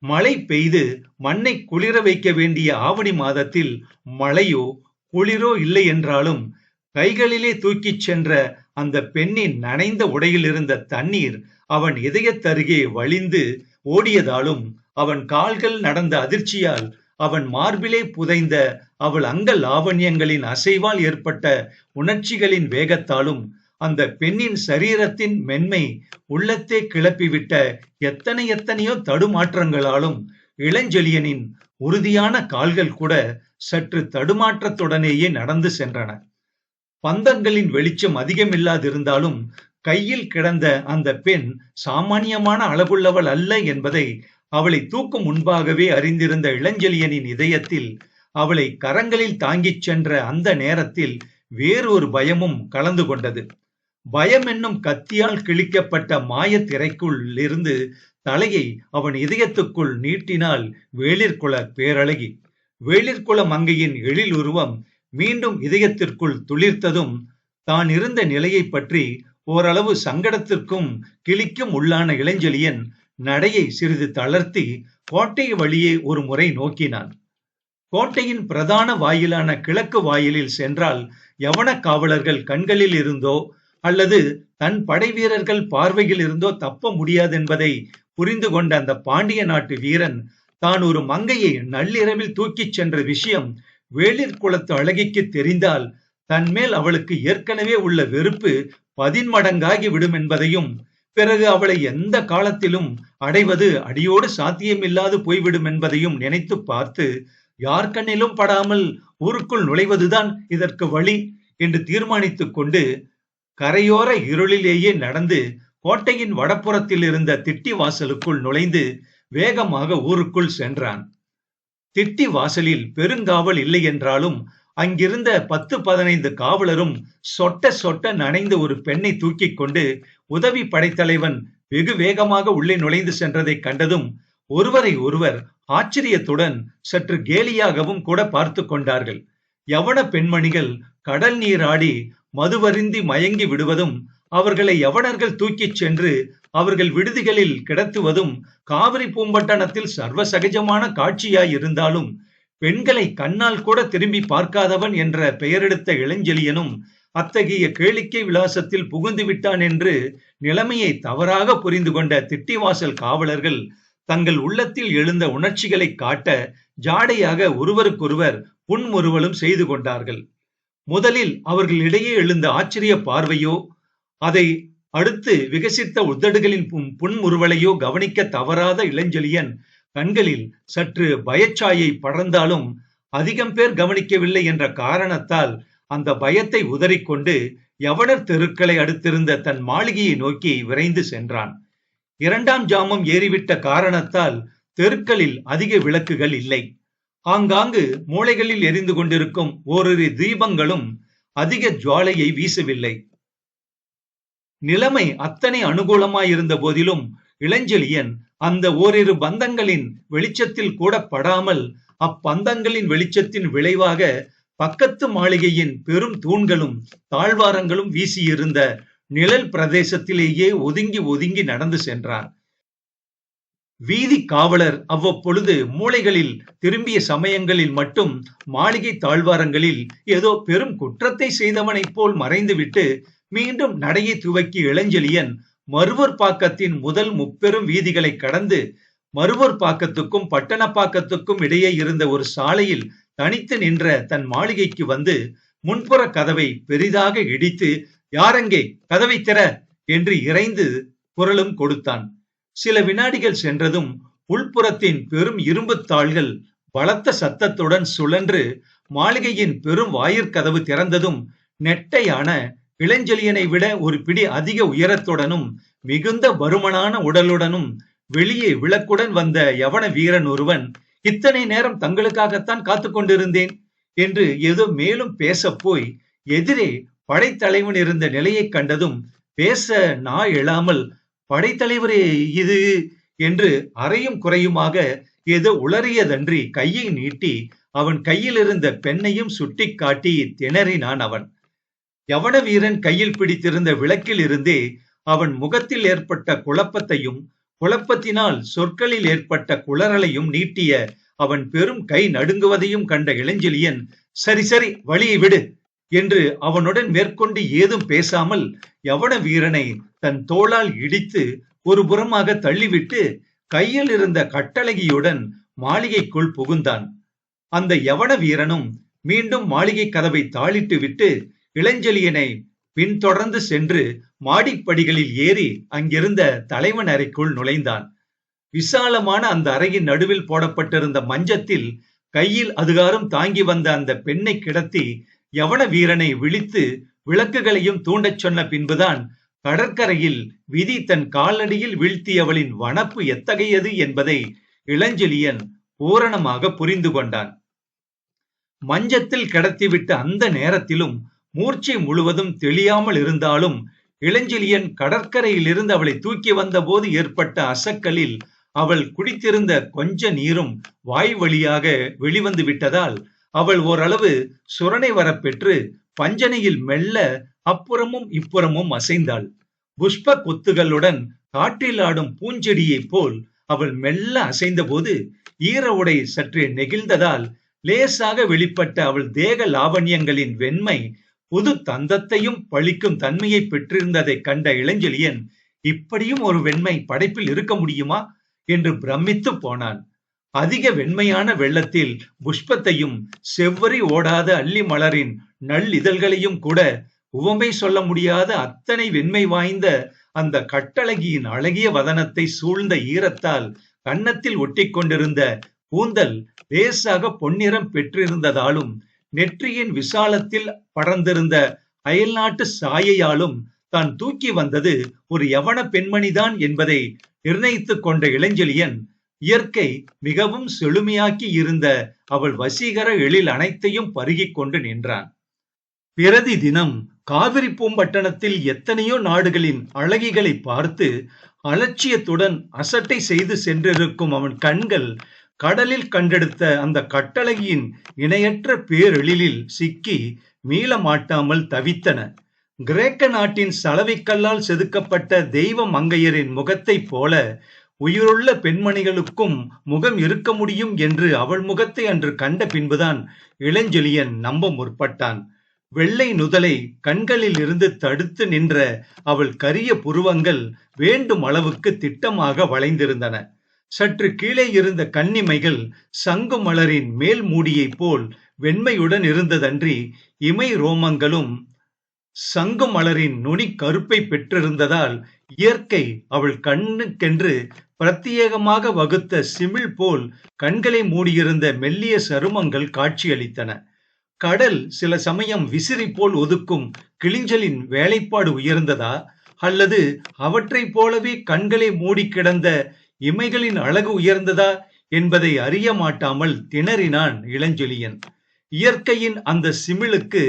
மழை பெய்து மண்ணை குளிர வைக்க வேண்டிய ஆவணி மாதத்தில் மழையோ குளிரோ இல்லை என்றாலும் கைகளிலே தூக்கிச் சென்ற அந்த பெண்ணின் நனைந்த உடையில் இருந்த தண்ணீர் அவன் இதயத்தருகே வழிந்து ஓடியதாலும், அவன் கால்கள் நடந்த அதிர்ச்சியால் அவன் மார்பிலே புதைந்த அவள் அங்க லாவண்யங்களின் அசைவால் ஏற்பட்ட உணர்ச்சிகளின் வேகத்தாலும், அந்த பெண்ணின் சரீரத்தின் மென்மை உள்ளத்தே கிளப்பிவிட்ட எத்தனையோ தடுமாற்றங்களாலும் இளஞ்செழியனின் உறுதியான கால்கள் கூட சற்று தடுமாற்றத்துடனேயே நடந்து சென்றன. பந்தங்களின் வெளிச்சம் அதிகமில்லாதிருந்தாலும் கையில் கிடந்த அந்த பெண் சாமானியமான அளவுள்ளவள் அல்ல என்பதை அவளை தூக்கும் முன்பாகவே அறிந்திருந்த இளஞ்செழியனின் இதயத்தில் அவளை கரங்களில் தாங்கிச் சென்ற அந்த நேரத்தில் வேறொரு பயமும் கலந்து கொண்டது. பயம் என்னும் கத்தியால் கிழிக்கப்பட்ட மாய திரைக்குள் இருந்து தலையை அவன் இதயத்துக்குள் நீட்டினாள் வேளிர்குல பேரழகி. வேளிர்குல மங்கையின் எழில் உருவம் மீண்டும் இதயத்திற்குள் துளிர்த்ததும், தான் இருந்த நிலையை பற்றி ஓரளவு சங்கடத்திற்கும் கிளிக்கும் உள்ளான இளஞ்செழியன் நடையை சிறிது தளர்த்தி கோட்டை வழியே ஒரு முறை நோக்கினான். கோட்டையின் பிரதான வாயிலான கிழக்கு வாயிலில் சென்றால் யவன காவலர்கள் கண்களில் இருந்தோ அல்லது தன் படை வீரர்கள் பார்வையில் இருந்தோ தப்ப முடியாது என்பதை புரிந்து கொண்ட அந்த பாண்டிய நாட்டு வீரன் தான் ஒரு மங்கையை நள்ளிரவில் தூக்கிச் சென்ற விஷயம் வேளிர் குலத்து அழகிக்கு தெரிந்தால் தன்மேல் அவளுக்கு ஏற்கனவே உள்ள வெறுப்பு 10 மடங்காகி விடும் என்பதையும், பிறகு அவளை எந்த காலத்திலும் அடைவது அடியோடு சாத்தியமில்லாது போய்விடும் என்பதையும் நினைத்து பார்த்து, யார் கண்ணிலும் படாமல் ஊருக்குள் நுழைவதுதான் இதற்கு வழி என்று தீர்மானித்துக் கொண்டு கரையோர இருளிலேயே நடந்து கோட்டையின் வடப்புறத்தில் இருந்த திட்டி வாசலுக்குள் நுழைந்து வேகமாக ஊருக்குள் சென்றான். திட்டி வாசலில் பெருங்காவல் இல்லை என்றாலும் அங்கிருந்த 10-15 காவலரும் சொட்ட சொட்ட நனைந்த ஒரு பெண்ணை தூக்கிக் கொண்டு உதவி படைத்தலைவன் வெகு வேகமாக உள்ளே நுழைந்து சென்றதை கண்டதும் ஒருவரை ஒருவர் ஆச்சரியத்துடன் சற்று கேலியாகவும் கூட பார்த்து கொண்டார்கள். யவன பெண்மணிகள் கடல் நீராடி மதுவருந்தி மயங்கி விடுவதும், அவர்களை யவனர்கள் தூக்கிச் சென்று அவர்கள் விடுதிகளில் கிடத்துவதும் காவிரி பூம்பட்டணத்தில் சர்வ சகஜமான காட்சியாய் இருந்தாலும், பெண்களை கண்ணால் கூட திரும்பி பார்க்காதவன் என்ற பெயரெடுத்த இளஞ்செழியனும் அத்தகைய கேளிக்கை விலாசத்தில் புகுந்து விட்டான் என்று நிலைமையை தவறாக புரிந்து கொண்ட திட்டிவாசல் காவலர்கள் தங்கள் உள்ளத்தில் எழுந்த உணர்ச்சிகளை காட்ட ஜாடையாக ஒருவருக்கொருவர் புன்முறுவலும் செய்து கொண்டார்கள். முதலில் அவர்களிடையே எழுந்த ஆச்சரிய பார்வையோ, அதை அடுத்து விகசித்த உதடுகளின் புன்முறுவலையோ கவனிக்க தவறாத இளஞ்செழியன் கண்களில் சற்று பயச்சாயை படர்ந்தாலும் அதிகம் பேர் கவனிக்கவில்லை என்ற காரணத்தால் அந்த பயத்தை உதறிக்கொண்டு யவனர் தெருக்களை அடுத்திருந்த தன் மாளிகையை நோக்கி விரைந்து சென்றான். 2ஆம் ஜாமம் ஏறிவிட்ட காரணத்தால் தெருக்களில் அதிக விளக்குகள் இல்லை. ஆங்காங்கு மூலைகளில் எரிந்து கொண்டிருக்கும் ஓரிரு தீபங்களும் அதிக ஜுவாலையை வீசவில்லை. நிலைமை அத்தனை அனுகூலமாயிருந்த போதிலும் இளஞ்செழியன் அந்த ஓரிரு பந்தங்களின் வெளிச்சத்தில் கூட படாமல் அப்பந்தங்களின் வெளிச்சத்தின் விளைவாக பக்கத்து மாளிகையின் பெரும் தூண்களும் தாழ்வாரங்களும் வீசியிருந்த நிழல் பிரதேசத்திலேயே ஒதுங்கி ஒதுங்கி நடந்து சென்றான். வீதி காவலர் அவ்வப்பொழுது மூளைகளில் திரும்பிய சமயங்களில் மட்டும் மாளிகை தாழ்வாரங்களில் ஏதோ பெரும் குற்றத்தை செய்தவனைப் போல் மறைந்துவிட்டு மீண்டும் நடையை துவக்கி இளஞ்செழியன் மருவூர் பாக்கத்தின் முதல் முப்பெரும் வீதிகளை கடந்து மருவூர் பாக்கத்துக்கும் பட்டணப்பாக்கத்துக்கும் இடையே இருந்த ஒரு சாலையில் தனித்து நின்ற தன் மாளிகைக்கு வந்து முன்புற கதவை பெரிதாக இடித்து, யாரெங்கே, கதவை திற என்று இறைந்து குரலும் கொடுத்தான். சில வினாடிகள் சென்றதும் உள்புறத்தின் பெரும் இரும்பு தாள்கள் பலத்த சத்தத்துடன் சுழன்று மாளிகையின் பெரும் வாயிற்கதவு திறந்ததும் நெட்டையான இளஞ்செழியனை விட ஒரு பிடி அதிக உயரத்துடனும் மிகுந்த பருமனான உடலுடனும் வெளியே விளக்குடன் வந்த யவன வீரன் ஒருவன், இத்தனை நேரம் தங்களுக்காகத்தான் காத்துக் கொண்டிருந்தேன் என்று ஏதோ மேலும் பேச போய் எதிரே படைத்தலைவன் இருந்த நிலையை கண்டதும் பேச நா எழாமல், படைத்தலைவரே இது என்று அறையும் குறையுமாக ஏதோ உளறியதன்றி கையை நீட்டி அவன் கையில் இருந்த பெண்ணையும் சுட்டி காட்டி திணறினான் அவன். யவன வீரன் கையில் பிடித்திருந்த விளக்கில் இருந்தே அவன் முகத்தில் ஏற்பட்ட குழப்பத்தையும் குழப்பத்தினால் சொற்களில் ஏற்பட்ட குளறலையும் நீட்டிய அவன் பெரும் கை நடுங்குவதையும் கண்ட இளஞ்செழியன், சரி சரி வழியை விடு என்று அவனுடன் மேற்கொண்டு ஏதும் பேசாமல் யவன வீரனை தன் தோளால் இடித்து ஒரு புறமாக தள்ளிவிட்டு கையில் இருந்த கட்டழகியுடன் மாளிகைக்குள் புகுந்தான். அந்த யவன வீரனும் மீண்டும் மாளிகை கதவை தாளிட்டு விட்டு இளஞ்செழியனை பின்தொடர்ந்து சென்று மாடிப்படிகளில் ஏறி அங்கிருந்த தலைவன் அறைக்குள் நுழைந்தான். விசாலமான அந்த அறையின் நடுவில் போடப்பட்டிருந்த மஞ்சத்தில் கையில் அதுகாரம் தாங்கி வந்த அந்த பெண்ணை கிடத்தி யவன வீரனை விழித்து விளக்குகளையும் தூண்டச் சொன்ன பின்புதான் கடற்கரையில் விதி தன் காலடியில் வீழ்த்தியவளின் வனப்பு எத்தகையது என்பதை இளஞ்செழியன் பூரணமாக புரிந்து கொண்டான். மஞ்சத்தில் கிடத்திவிட்ட அந்த நேரத்திலும் மூர்ச்சை முழுவதும் தெளியாமல் இருந்தாலும் இளஞ்செழியன் கடற்கரையில் இருந்து அவளை தூக்கி வந்த போது ஏற்பட்ட அசக்கலில் அவள் குடித்திருந்த கொஞ்ச நீரும் வாய் வழியாக வெளிவந்து விட்டதால் அவள் ஓரளவு சுரணை வரப்பெற்று பஞ்சனையில் மெல்ல அப்புறமும் இப்புறமும் அசைந்தாள். புஷ்ப கொத்துகளுடன் காற்றில் ஆடும் பூஞ்செடியைப் போல் அவள் மெல்ல அசைந்த போது ஈர உடை சற்றே நெகிழ்ந்ததால் லேசாக வெளிப்பட்ட அவள் தேக லாவண்யங்களின் வெண்மை புது தந்தத்தையும் பழிக்கும் தன்மையை பெற்றிருந்ததை கண்ட இளஞ்செழியன், இப்படியும் ஒரு வெண்மை படைப்பில் இருக்க முடியுமா என்று பிரமித்து போனான். அதிக வெண்மையான வெள்ளத்தில் புஷ்பத்தையும் செவ்வரி ஓடாத அல்லி மலரின் நல்லிதழ்களையும் கூட உவமை சொல்ல முடியாத அத்தனை வெண்மை வாய்ந்த அந்த கட்டழகியின் அழகிய வதனத்தை சூழ்ந்த ஈரத்தால் கன்னத்தில் ஒட்டி கொண்டிருந்த கூந்தல் லேசாக பொன்னிறம் பெற்றிருந்ததாலும் நெற்றியின் விசாலத்தில் படர்ந்திருந்த அயல்நாட்டு சாயையாலும் தான் தூக்கி வந்தது ஒரு யவன பெண்மணிதான் என்பதை நிர்ணயித்துக் கொண்ட இளஞ்செழியன் இயற்கை மிகவும் செழுமையாக்கி இருந்த அவள் வசீகர எழில் அனைத்தையும் பருகிக் கொண்டு நின்றான். பிரதி தினம் காவிரி பூம்பட்டணத்தில் எத்தனையோ நாடுகளின் அழகிகளை பார்த்து அலட்சியத்துடன் அசட்டை செய்து சென்றிருக்கும் அவன் கண்கள் கடலில் கண்டெடுத்த அந்த கட்டழகியின் இணையற்ற பேரெழிலில் சிக்கி மீள மாட்டாமல் தவித்தன. கிரேக்க நாட்டின் சலவைக்கல்லால் செதுக்கப்பட்ட தெய்வ மங்கையரின் முகத்தை போல உயிருள்ள பெண்மணிகளுக்கும் முகம் இருக்க முடியும் என்று அவள் முகத்தை அன்று கண்ட பின்புதான் இளஞ்செழியன் நம்ப முற்பட்டான். வெள்ளை நுதலை கண்களில் இருந்து தடுத்து நின்ற அவள் கரிய புருவங்கள் வேண்டும் அளவுக்கு திட்டமாக வளைந்திருந்தன. சற்று கீழே இருந்த கன்னிமைகள் சங்கு மலரின் மேல் மூடியை போல் வெண்மையுடன் இருந்ததன்றி இமை ரோமங்களும் சங்கு மலரின் நுனி கருப்பை பெற்றிருந்ததால் இயற்கை அவள் கண்ணுக்கென்று பிரத்யேகமாக வகுத்த சிமிழ் போல் கண்களை மூடியிருந்த மெல்லிய சருமங்கள் காட்சியளித்தன. கடல் சில சமயம் விசிறி போல் ஒதுக்கும் கிளிஞ்சலின் வேலைப்பாடு உயர்ந்ததா அல்லது அவற்றை போலவே கண்களை மூடி கிடந்த இமைகளின் அழகு உயர்ந்ததா என்பதை அறிய மாட்டாமல் திணறினான் இளஞ்செழியன். இயற்கையின் அந்த சிமிழுக்கு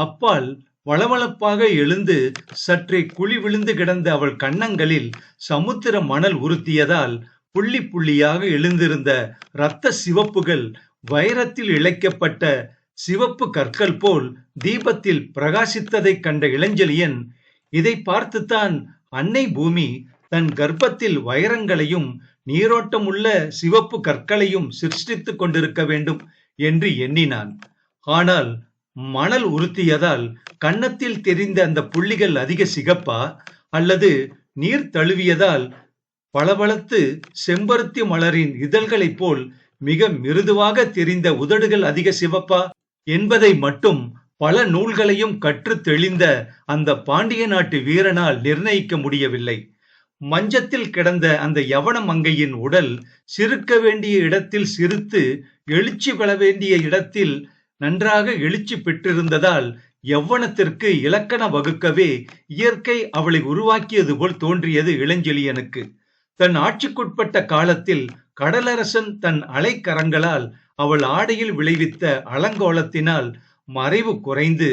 அப்பால் வளவளப்பாக எழுந்து சற்றே குழி விழுந்து கிடந்த அவள் கன்னங்களில் சமுத்திர மணல் உறுத்தியதால் புள்ளி புள்ளியாக எழுந்திருந்த இரத்த சிவப்புகள் வைரத்தில் இழைக்கப்பட்ட சிவப்பு கற்கள் போல் தீபத்தில் பிரகாசித்ததைக் கண்ட இளஞ்செழியன், இதை பார்த்துத்தான் அன்னை பூமி தன் கர்ப்பத்தில் வைரங்களையும் நீரோட்டமுள்ள சிவப்பு கற்களையும் சிருஷ்டித்துக் கொண்டிருக்க வேண்டும் என்று எண்ணினான். ஆனால் மணல் உறுத்தியதால் கன்னத்தில் தெரிந்த அந்த புள்ளிகள் அதிக சிகப்பா அல்லது நீர் தழுவியதால் பளபளத்து செம்பருத்தி மலரின் இதழ்களைப் போல் மிக மிருதுவாக தெரிந்த உதடுகள் அதிக சிவப்பா என்பதை மட்டும் பல நூல்களையும் கற்று தெளிந்த அந்த பாண்டிய நாட்டு வீரனால் நிர்ணயிக்க முடியவில்லை. மஞ்சத்தில் கிடந்த அந்த யவன மங்கையின் உடல் சிறுக்க வேண்டிய இடத்தில் சிறுத்து எழுச்சி பெற வேண்டிய இடத்தில் நன்றாக எழுச்சி பெற்றிருந்ததால் யவ்வனத்திற்கு இலக்கண வகுக்கவே இயற்கை அவளை உருவாக்கியது போல் தோன்றியது இளஞ்செழியனுக்கு. தன் ஆட்சிக்குட்பட்ட காலத்தில் கடலரசன் தன் அலைக்கரங்களால் அவள் ஆடையில் விளைவித்த அலங்கோலத்தினால் மறைவு குறைந்து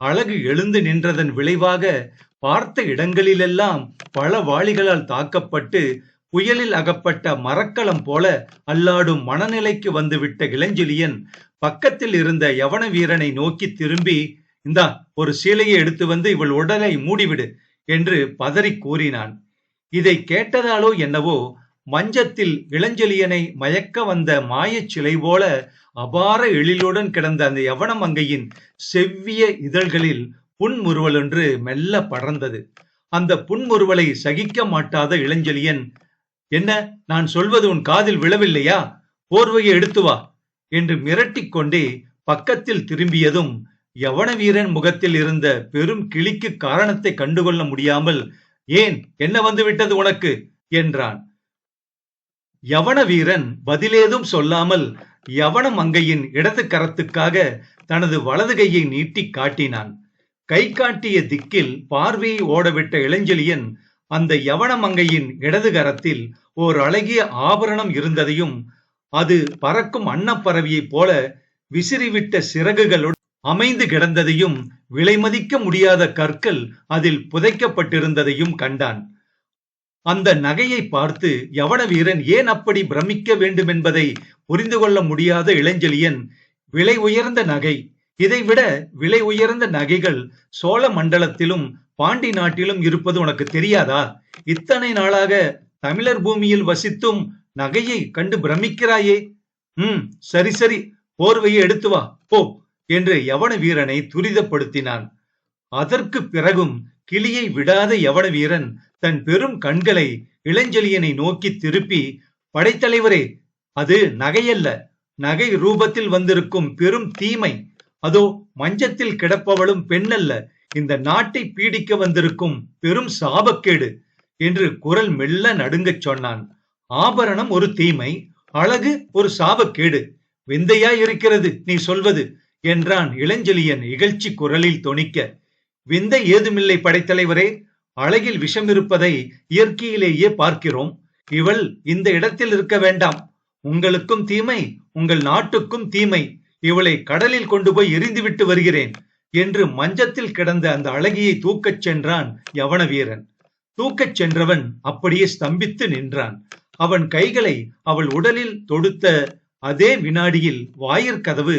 அழகு எழுந்து நின்றதன் விளைவாக பார்த்த இடங்களிலெல்லாம் பல வாளிகளால் தாக்கப்பட்டு புயலில் அகப்பட்ட மரக்கலம் போல அல்லாடும் மனநிலைக்கு வந்துவிட்ட இளஞ்செழியன் பக்கத்தில் இருந்த யவன வீரனை நோக்கி திரும்பி, இந்தா ஒரு சீலையை எடுத்து வந்து இவள் உடலை மூடிவிடு என்று பதறி கூறினான். இதை கேட்டதாலோ என்னவோ மஞ்சத்தில் இளஞ்செழியனை மயக்க வந்த மாயச் சிலை போல அபார எழிலுடன் கிடந்த அந்த யவன மங்கையின் செவ்விய இதழ்களில் புன்முறுவல் ஒன்று மெல்ல படர்ந்தது. அந்த புன்முறுவலை சகிக்க மாட்டாத இளஞ்செழியன், என்ன, நான் சொல்வது உன் காதில் விழவில்லையா? போர்வையை எடுத்து வா என்று மிரட்டிக் கொண்டே பக்கத்தில் திரும்பியதும் யவன வீரன் முகத்தில் இருந்த பெரும் கிளிக்கு காரணத்தை கண்டுகொள்ள முடியாமல், ஏன், என்ன வந்துவிட்டது உனக்கு என்றான். யவன வீரன் பதிலேதும் சொல்லாமல் யவன மங்கையின் இடது கரத்துக்காக தனது வலது கையை நீட்டி காட்டினான். கை காட்டிய திக்கில் பார்வையை ஓடவிட்ட இளஞ்செழியன் அந்த யவன மங்கையின் இடது கரத்தில் ஓர் அழகிய ஆபரணம் இருந்ததையும் அது பறக்கும் அன்னப்பறவையைப் போல விசிறிவிட்ட சிறகுகளுடன் அமைந்து கிடந்ததையும் விலைமதிக்க முடியாத கற்கள் அதில் புதைக்கப்பட்டிருந்ததையும் கண்டான். அந்த நகையை பார்த்து யவன வீரன் ஏன் அப்படி பிரமிக்க வேண்டும் என்பதை புரிந்து கொள்ள முடியாத இளஞ்செழியன், விலை உயர்ந்த நகை, இதைவிட விலை உயர்ந்த நகைகள் சோழ மண்டலத்திலும் பாண்டி நாட்டிலும் இருப்பது உனக்கு தெரியாதா? இத்தனை நாளாக தமிழர் பூமியில் வசித்தும் நகையை கண்டு பிரமிக்கிறாயே. சரி சரி, போர்வையை எடுத்து வா போ என்று யவன வீரனை துரிதப்படுத்தினான். அதற்கு பிறகும் கிளியை விடாத யவன வீரன் தன் பெரும் கண்களை இளஞ்செழியனை நோக்கி திருப்பி, படைத்தலைவரே, அது நகையல்ல, நகை ரூபத்தில் வந்திருக்கும் பெரும் தீமை. அதோ மஞ்சத்தில் கிடப்பவளும் பெண்ணல்ல, இந்த நாட்டை பீடிக்க வந்திருக்கும் பெரும் சாபக்கேடு என்று குரல் மெல்ல நடுங்கச் சொன்னான். ஆபரணம் ஒரு தீமை, அழகு ஒரு சாபக்கேடு, விந்தையா இருக்கிறது நீ சொல்வது என்றான் இளஞ்செழியன் இகழ்ச்சி குரலில் தொனிக்க. விந்தை ஏதுமில்லை படைத்தலைவரே, அழகில் விஷம் இருப்பதை இயற்கையிலேயே பார்க்கிறோம். இவள் இந்த இடத்தில் இருக்க வேண்டாம். உங்களுக்கும் தீமை, உங்கள் நாட்டுக்கும் தீமை. இவளை கடலில் கொண்டு போய் எரிந்துவிட்டு வருகிறேன் என்று மஞ்சத்தில் கிடந்த அந்த அழகியை தூக்கச் சென்றான் யவன வீரன். தூக்கச் சென்றவன் அப்படியே ஸ்தம்பித்து நின்றான். அவன் கைகளை அவள் உடலில் தொடுத்த அதே வினாடியில் வாயிற்கதவு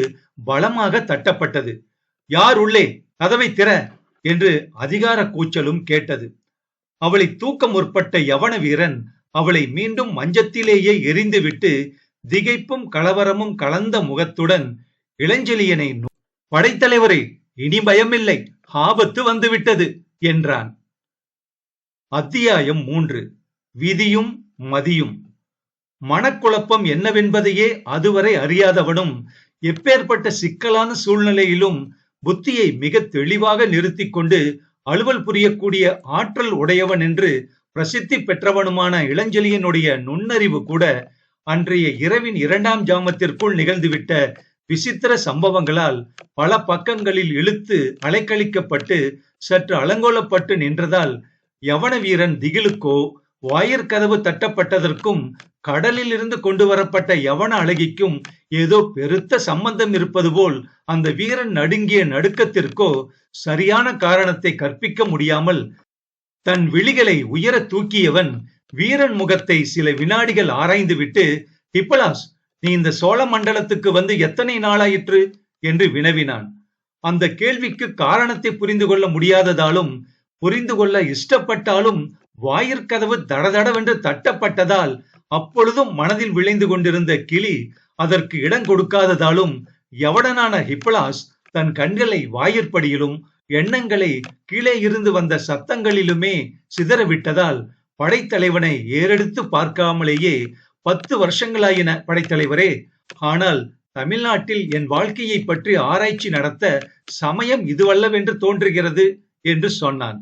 பலமாக தட்டப்பட்டது. யார் உள்ளே? கதவை திற என்று அதிகார கூச்சலும் கேட்டது. அவளை தூக்க முற்பட்ட யவன வீரன் அவளை மீண்டும் மஞ்சத்திலேயே எரிந்துவிட்டு திகைப்பும் கலவரமும் கலந்த முகத்துடன் இளஞ்செழியனை, படைத்தலைவரை, இனி பயமில்லை, ஆபத்து வந்துவிட்டது என்றான். அத்தியாயம் 3. விதியும் மதியும். மனக்குழப்பம் என்னவென்பதையே அதுவரை அறியாதவனும் எப்பேற்பட்ட சிக்கலான சூழ்நிலையிலும் புத்தியை மிக தெளிவாக நிறுத்தி கொண்டு அலுவல் புரியக்கூடிய ஆற்றல் உடையவன் என்று பிரசித்தி பெற்றவனுமான இளஞ்செழியனுடைய நுண்ணறிவு கூட அன்றைய இரவின் 2ஆம் ஜாமத்திற்குள் நிகழ்ந்துவிட்ட விசித்திர சம்பவங்களால் பல பக்கங்களில் இழுத்து அலைக்கழிக்கப்பட்டு சற்று அலங்கோலப்பட்டு நின்றதால் யவன வீரன் திகிலுக்கோ, வாயிற்கதவு தட்டப்பட்டதற்கும் கடலில் இருந்து கொண்டு வரப்பட்ட யவன அழகிக்கும் ஏதோ பெருத்த சம்பந்தம் இருப்பது போல் அந்த வீரன் நடுங்கிய நடுக்கத்திற்கோ சரியான காரணத்தை கற்பிக்க முடியாமல் தன் விழிகளை உயர தூக்கியவன் வீரன் முகத்தை சில வினாடிகள் ஆராய்ந்துவிட்டு, ஹிப்பலாஸ், நீ இந்த சோழ மண்டலத்துக்கு வந்து எத்தனை நாளாயிற்று என்று வினவினான். அந்த கேள்விக்கு காரணத்தை புரிந்து கொள்ள முடியாததாலும் புரிந்து கொள்ள இஷ்டப்பட்டாலும் வாயிற்கதவு தடதடவென்று தட்டப்பட்டதால் அப்பொழுதும் மனதில் விளைந்து கொண்டிருந்த கிளி அதற்கு இடம் கொடுக்காததாலும் யவனனான ஹிப்பலாஸ் தன் கண்களை வாயிற்படியிலும் எண்ணங்களை கீழே இருந்து வந்த சத்தங்களிலுமே சிதறவிட்டதால் படைத்தலைவனை ஏறெடுத்து பார்க்காமலேயே 10 வருஷங்களாயின படைத்தலைவரே. ஆனால் தமிழ்நாட்டில் என் வாழ்க்கையை பற்றி ஆராய்ச்சி நடத்த சமயம் இதுவல்லவென்று தோன்றுகிறது என்று சொன்னான்.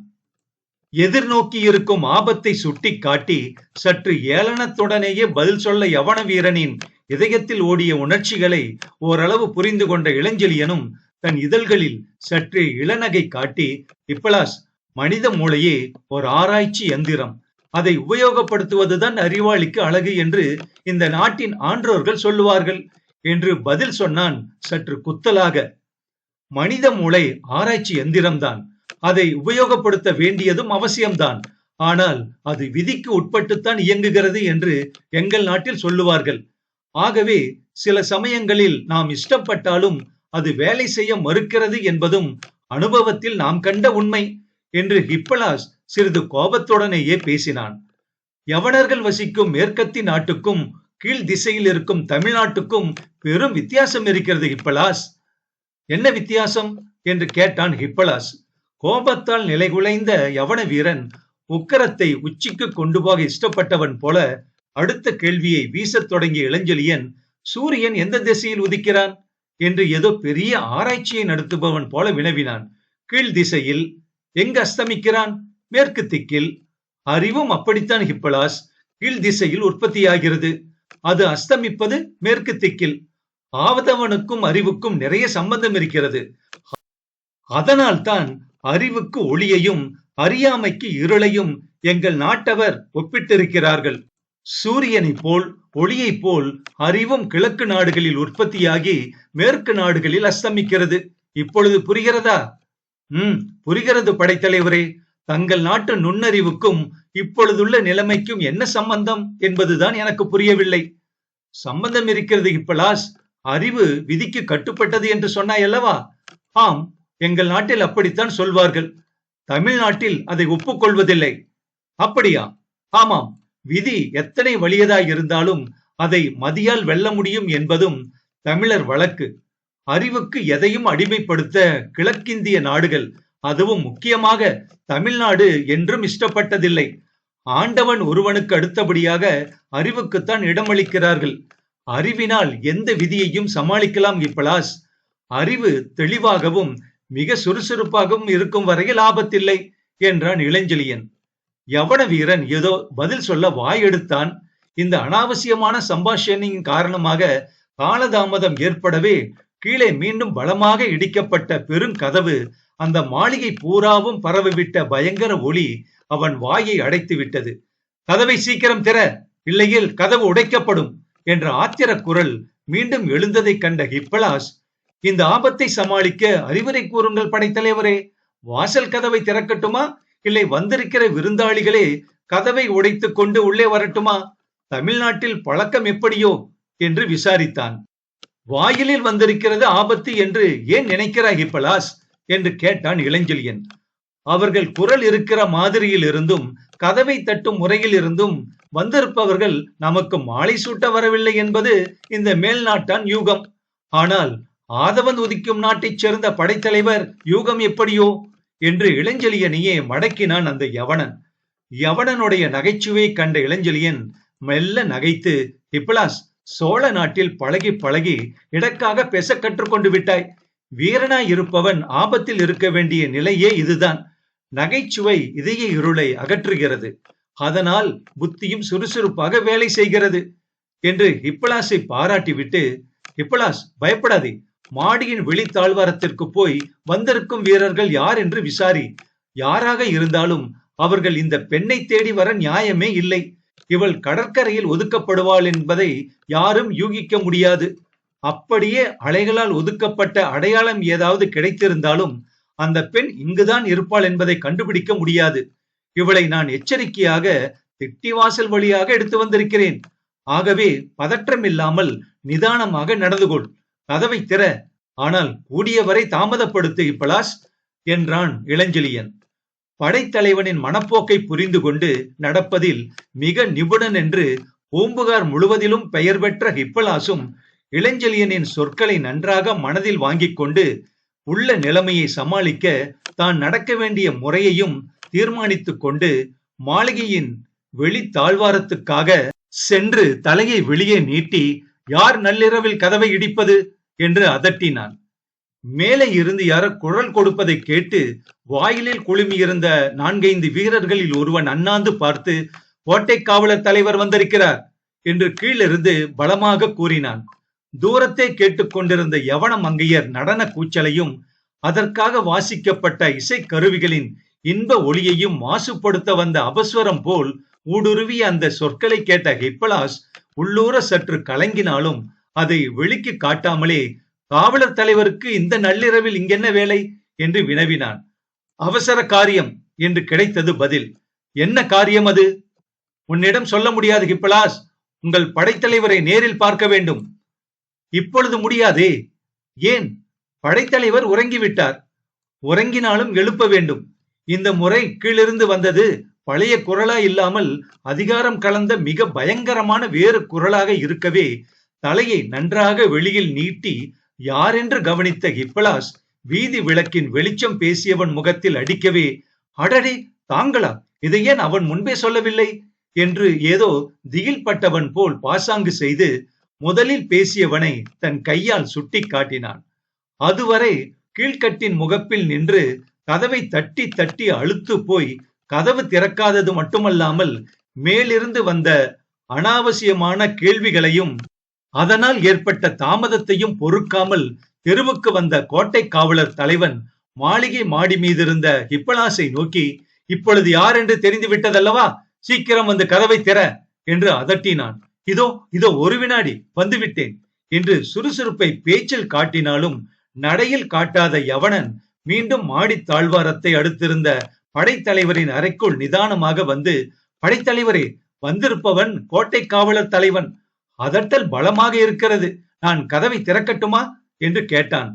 எதிர்நோக்கி இருக்கும் ஆபத்தை சுட்டி காட்டி சற்று ஏளனத்துடனேயே பதில் சொல்ல யவன வீரனின் இதயத்தில் ஓடிய உணர்ச்சிகளை ஓரளவு புரிந்து கொண்ட இளஞ்செழியனும் தன் இதழ்களில் சற்றே இளநகை காட்டி, ஹிப்பலாஸ், மனித மூளையே ஒரு ஆராய்ச்சி எந்திரம். அதை உபயோகப்படுத்துவதுதான் அறிவாளிக்கு அழகு என்று இந்த நாட்டின் ஆன்றோர்கள் சொல்லுவார்கள் என்று பதில் சொன்னான் சற்று குத்தலாக. மனித மூளை ஆராய்ச்சி எந்திரம்தான். அதை உபயோகப்படுத்த வேண்டியதும் அவசியம்தான். ஆனால் அது விதிக்கு உட்பட்டுத்தான் இயங்குகிறது என்று எங்கள் நாட்டில் சொல்லுவார்கள். ஆகவே சில சமயங்களில் நாம் இஷ்டப்பட்டாலும் அது வேலை செய்ய மறுக்கிறது என்பதும் அனுபவத்தில் நாம் கண்ட உண்மை என்று ஹிப்பலாஸ் சிறிது கோபத்துடனேயே பேசினான். யவனர்கள் வசிக்கும் மேற்கத்தி நாட்டுக்கும் கீழ் திசையில் இருக்கும் தமிழ்நாட்டுக்கும் பெரும் வித்தியாசம் இருக்கிறது ஹிப்பலாஸ். என்ன வித்தியாசம் என்று கேட்டான் ஹிப்பலாஸ். கோபத்தால் நிலைகுலைந்த யவன வீரன் உக்கரத்தை உச்சிக்கு கொண்டு போக இஷ்டப்பட்டவன் போல அடுத்த கேள்வியை வீசத் தொடங்கிய இளஞ்செழியன், சூரியன் எந்த திசையில் உதிக்கிறான் என்று ஏதோ பெரிய ஆராய்ச்சியை நடத்துபவன் போல வினவினான். கீழ் திசையில். எங்கு அஸ்தமிக்கிறான்? மேற்கு திக்கில். அறிவும் அப்படித்தான் ஹிப்பலாஸ். கீழ் திசையில் உற்பத்தியாகிறது, அது அஸ்தமிப்பது மேற்கு திக்கில். ஆவதவனுக்கும் அறிவுக்கும் நிறைய சம்பந்தம் இருக்கிறது. அதனால் தான் அறிவுக்கு ஒளியையும் அறியாமைக்கு இருளையும் எங்கள் நாட்டவர் ஒப்பிட்டிருக்கிறார்கள். சூரியனை போல் ஒளியை போல் அறிவும் கிழக்கு நாடுகளில் உற்பத்தியாகி மேற்கு நாடுகளில் அஸ்தமிக்கிறது. இப்பொழுது புரிகிறதா? புரிகிறது படைத்தலைவரே. தங்கள் நாட்டு நுண்ணறிவுக்கும் இப்பொழுதுள்ள நிலைமைக்கும் என்ன சம்பந்தம் என்பதுதான் எனக்கு புரியவில்லை. சம்பந்தம் இருக்கிறது ஹிப்பலாஸ். அறிவு விதிக்கு கட்டுப்பட்டது என்று சொன்னாயல்லவா? ஆம், எங்கள் நாட்டில் அப்படித்தான் சொல்வார்கள். தமிழ்நாட்டில் அதை ஒப்புக்கொள்வதில்லை. அப்படியா? ஆமாம். விதி எத்தனை வலியதாய் இருந்தாலும் அதை மதியால் வெல்ல முடியும் என்பதும் தமிழர் வழக்கு. அறிவுக்கு எதையும் அடிமைப்படுத்த கிழக்கிந்திய நாடுகள், அதுவும் முக்கியமாக தமிழ்நாடு என்றும் இஷ்டப்பட்டதில்லை. ஆண்டவன் ஒருவனுக்கு அடுத்தபடியாக அறிவுக்குத்தான் இடமளிக்கிறார்கள். அறிவினால் எந்த விதியையும் சமாளிக்கலாம் ஹிப்பலாஸ். அறிவு தெளிவாகவும் மிக சுறுசுறுப்பாகவும் இருக்கும் வரையில் ஆபத்தில்லை என்றான் இளஞ்செழியன். யவன வீரன் ஏதோ பதில் சொல்ல வாய் எடுத்தான். இந்த அனாவசியமான சம்பாஷணையின் காரணமாக காலதாமதம் ஏற்படவே கீழே மீண்டும் பலமாக இடிக்கப்பட்ட பெருங்கதவு அந்த மாளிகை பூராவும் பரவிவிட்ட பயங்கர ஒளி அவன் வாயை அடைத்து விட்டது. கதவை சீக்கிரம் திற, இல்லையில் கதவு உடைக்கப்படும் என்ற ஆத்திர குரல் மீண்டும் எழுந்ததை கண்ட ஹிப்பலாஸ், இந்த ஆபத்தை சமாளிக்க அறிவுரை கூறுங்கள் படைத்தலைவரே. வாசல் கதவை திறக்கட்டுமா, இல்லை வந்திருக்கிற விருந்தாளிகளே கதவை உடைத்துக் கொண்டு உள்ளே வரட்டுமா? தமிழ்நாட்டில் பழக்கம் எப்படியோ என்று விசாரித்தான். வாயிலில் வந்திருக்கிறது ஆபத்து என்று ஏன் நினைக்கிறாய் ஹிப்பலாஸ் என்று கேட்டான் இளஞ்செழியன். அவர்கள் குரல் இருக்கிற மாதிரியில் இருந்தும் கதவை தட்டும் முறையில் இருந்தும் வந்திருப்பவர்கள் நமக்கு மாலை சூட்ட வரவில்லை என்பது இந்த மேல்நாட்டான் யூகம். ஆனால் ஆதவன் உதிக்கும் நாட்டைச் சேர்ந்த படைத்தலைவர் யூகம் எப்படியோ என்று இளஞ்செழியனையே மடக்கினான் அந்த யவனன். யவனனுடைய நகைச்சுவை கண்ட இளஞ்செழியன் மெல்ல நகைத்து, ஹிப்பலாஸ், சோழ நாட்டில் பழகி பழகி இடக்காக பேச கற்றுக்கொண்டு விட்டாய். வீரனாய் இருப்பவன் ஆபத்தில் இருக்க வேண்டிய நிலையே இதுதான். நகைச்சுவை இதய இருளை அகற்றுகிறது, அதனால் புத்தியும் சுறுசுறுப்பாக வேலை செய்கிறது என்று ஹிப்பலாஸை பாராட்டிவிட்டு, ஹிப்பலாஸ் பயப்படாதே, மாடியின் வெளித்தாழ்வாரத்திற்கு போய் வந்திருக்கும் வீரர்கள் யார் என்று விசாரி. யாராக இருந்தாலும் அவர்கள் இந்த பெண்ணை தேடி வர நியாயமே இல்லை. இவள் கடற்கரையில் ஒதுக்கப்படுவாள் என்பதை யாரும் யூகிக்க முடியாது. அப்படியே அலைகளால் ஒதுக்கப்பட்ட அடையாளம் ஏதாவது கிடைத்திருந்தாலும் அந்த பெண் இங்குதான் இருப்பாள் என்பதை கண்டுபிடிக்க முடியாது. இவளை நான் எச்சரிக்கையாக திட்டிவாசல் வழியாக எடுத்து வந்திருக்கிறேன். ஆகவே பதற்றம் இல்லாமல் நிதானமாக நடந்து கொள். கதவை திற, ஆனால் கூடியவரை தாமதப்படுத்து ஹிப்பலாஸ் என்றான் இளஞ்செழியன். படைத்தலைவனின் மனப்போக்கை புரிந்து கொண்டு நடப்பதில் மிக நிபுணன் என்று பூம்புகார் முழுவதிலும் பெயர் பெற்ற ஹிப்பலாசும் இளஞ்செழியனின் சொற்களை நன்றாக மனதில் வாங்கிக் கொண்டு உள்ள நிலைமையை சமாளிக்க தான் நடக்க வேண்டிய முறையையும் தீர்மானித்துக் கொண்டு மாளிகையின் வெளி தாழ்வாரத்துக்காக சென்று தலையை வெளியே நீட்டி, யார் நள்ளிரவில் கதவை இடிப்பது என்று அதட்டினான். மேலே இருந்து யாரோ குரல் கொடுப்பதை கேட்டு வாயிலில் குழுமியிருந்த 4-5 வீரர்களில் ஒருவன் அண்ணாந்து பார்த்து, கோட்டை காவலர் தலைவர் வந்திருக்கிறார் என்று கீழிருந்து பலமாக கூறினான். தூரத்தை கேட்டுக்கொண்டிருந்த யவன மங்கையர் நடன கூச்சலையும் அதற்காக வாசிக்கப்பட்ட இசை கருவிகளின் இன்ப ஒளியையும் மாசுபடுத்த வந்த அபஸ்வரம் போல் ஊடுருவிய அந்த சொற்களை கேட்ட ஹிப்பலாஸ் உள்ளூர சற்று கலங்கினாலும் அதை வெளிக்கு காட்டாமலே, காவலர் தலைவருக்கு இந்த நள்ளிரவில் இங்கென்ன வேலை என்று வினவினான். அவசர காரியம் என்று கிடைத்தது பதில். என்ன காரியம் அது? உன்னிடம் சொல்ல முடியாது ஹிப்பலாஸ். உங்கள் படைத்தலைவரை நேரில் பார்க்க வேண்டும். இப்பொழுது முடியாதே. ஏன்? படைத்தலைவர் உறங்கிவிட்டார். உறங்கினாலும் எழுப்ப வேண்டும். இந்த முறை கீழிருந்து வந்தது பழைய குரலா இல்லாமல் அதிகாரம் கலந்த மிக பயங்கரமான வேறு குரலாக இருக்கவே, தலையை நன்றாக வெளியில் நீட்டி யாரென்று கவனித்த ஹிப்பலாஸ் வீதி விளக்கின் வெளிச்சம் பேசியவன் முகத்தில் அடிக்கவே, அடடே, தாங்களா? இதை ஏன் அவன் முன்பே சொல்லவில்லை என்று ஏதோ திகில் பட்டவன் போல் பாசாங்கு செய்து முதலில் பேசியவனை தன் கையால் சுட்டி காட்டினான். அதுவரை கீழ்கட்டின் முகப்பில் நின்று கதவை தட்டி தட்டி அழுத்து போய் கதவு திறக்காதது மட்டுமல்லாமல் மேலிருந்து வந்த அனாவசியமான கேள்விகளையும் அதனால் ஏற்பட்ட தாமதத்தையும் பொறுக்காமல் தெருவுக்கு வந்த கோட்டை காவலர் தலைவன் மாளிகை மாடி மீதிருந்த ஹிப்பலாஸை நோக்கி, இப்பொழுது யார் என்று தெரிந்து விட்டதல்லவா, சீக்கிரம் வந்து கதவை திற என்று அதட்டினான். இதோ இதோ ஒரு வினாடி வந்துவிட்டேன் என்று சுறுசுறுப்பை பேச்சில் காட்டினாலும் நடையில் காட்டாத யவனன் மீண்டும் மாடி தாழ்வாரத்தை அடுத்திருந்த படைத்தலைவரின் அறைக்குள் நிதானமாக வந்து, படைத்தலைவரே, வந்திருப்பவன் கோட்டை காவலர் தலைவன். அதட்டல் பலமாக இருக்கிறது. நான் கதவை திறக்கட்டுமா என்று கேட்டான்.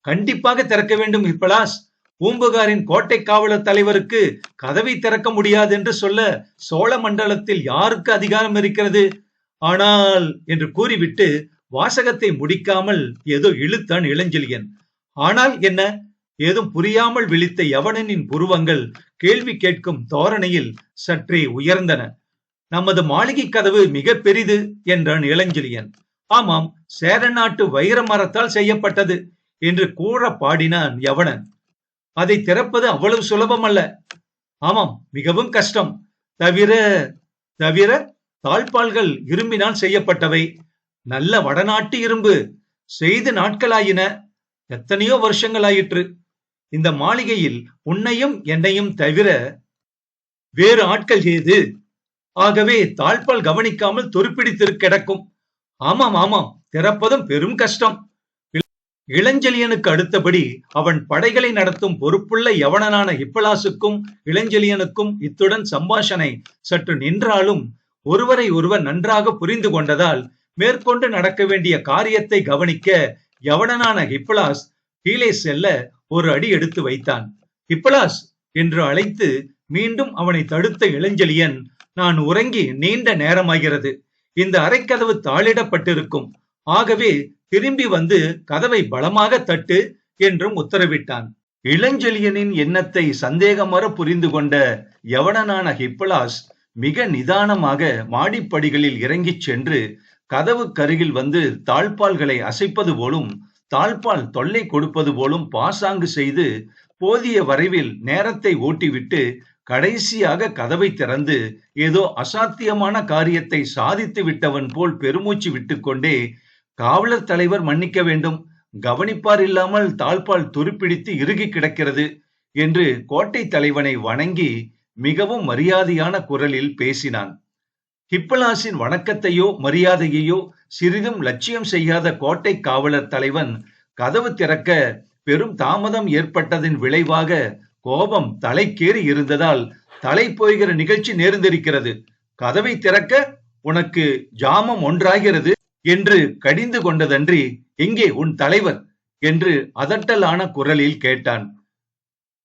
கண்டிப்பாக திறக்க வேண்டும் ஹிப்பலாஸ். பூம்புகாரின் கோட்டை காவலர் தலைவருக்கு கதவை திறக்க முடியாது என்று சொல்ல சோழ மண்டலத்தில் யாருக்கு அதிகாரம் இருக்கிறது? ஆனால் என்று கூறிவிட்டு வாசகத்தை முடிக்காமல் ஏதோ இழுத்தான் இளஞ்செழியன். ஆனால் என்ன? ஏதும் புரியாமல் விழித்த யவனனின் புருவங்கள் கேள்வி கேட்கும் தோரணையில் சற்றே உயர்ந்தன. நமது மாளிகை கதவு மிக பெரிது என்றான் இளஞ்செழியன். ஆமாம், சேர நாட்டு வைர மரத்தால் செய்யப்பட்டது என்று கூற பாடினான் யவனன். அதை திறப்பது அவ்வளவு சுலபம் அல்ல. ஆமாம், மிகவும் கஷ்டம். தவிர தவிர தாழ்பால்கள் இரும்பினால் செய்யப்பட்டவை. நல்ல வடநாட்டு இரும்பு. செய்து நாட்களாயின. எத்தனையோ வருஷங்களாயிற்று. இந்த மாளிகையில் உன்னையும் என்னையும் தவிர வேறு ஆட்கள் ஏது? ஆகவே தாழ்பால் கவனிக்காமல் துருப்பிடித்திரு கிடக்கும். ஆமாம் ஆமாம், திறப்பதும் பெரும் கஷ்டம். இளஞ்செழியனுக்கு அடுத்தபடி அவன் படைகளை நடத்தும் பொறுப்புள்ள யவனனான ஹிப்பலாசுக்கும் இளஞ்செழியனுக்கும் இத்துடன் சம்பாஷணை சற்று நின்றாலும் ஒருவரை ஒருவர் நன்றாக புரிந்து கொண்டதால் மேற்கொண்டு நடக்க வேண்டிய காரியத்தை கவனிக்க யவனனான ஹிப்பலாஸ் கீழே செல்ல ஒரு அடி எடுத்து வைத்தான். ஹிப்பலாஸ் என்று அழைத்து மீண்டும் அவனை தடுத்த இளஞ்செழியன், நான் உறங்கி நீண்ட நேரமாகிறது. இந்த அறைக்கதவு தாளிடப்பட்டிருக்கும். ஆகவே திரும்பி வந்து கதவை பலமாக தட்டு என்றும் உத்தரவிட்டான். இளஞ்செழியனின் எண்ணத்தை சந்தேகமற புரிந்து கொண்ட யவனனான ஹிப்பலாஸ் மிக நிதானமாக மாடிப்படிகளில் இறங்கிச் சென்று கதவுக்கருகில் வந்து தாழ்பால்களை அசைப்பது போலும் தாழ்பால் தொல்லை கொடுப்பது போலும் பாசாங்கு செய்து போதிய வரைவில் நேரத்தை ஓட்டிவிட்டு கடைசியாக கதவை திறந்து ஏதோ அசாத்தியமான காரியத்தை சாதித்து விட்டவன் போல் பெருமூச்சு விட்டுக்கொண்டே, காவலர் தலைவர் மன்னிக்க வேண்டும், கவனிப்பார் இல்லாமல் தாழ்பால் துருப்பிடித்து இறுகி கிடக்கிறது என்று கோட்டை தலைவனை வணங்கி மிகவும் மரியாதையான குரலில் பேசினான். ஹிப்பலாசின் வணக்கத்தையோ மரியாதையையோ சிறிதும் லட்சியம் செய்யாத கோட்டை காவலர் தலைவன் கதவு திறக்க பெரும் தாமதம் ஏற்பட்டதின் விளைவாக கோபம் தலைக்கேறி இருந்ததால் தலை போய்கிற நிகழ்ச்சி நேர்ந்திருக்கிறது. கதவை திறக்க உனக்கு ஜாமம் ஒன்றாகிறது என்று கடிந்து கொண்டதன்றி எங்கே உன் தலைவர் என்று அதட்டலான குரலில் கேட்டான்.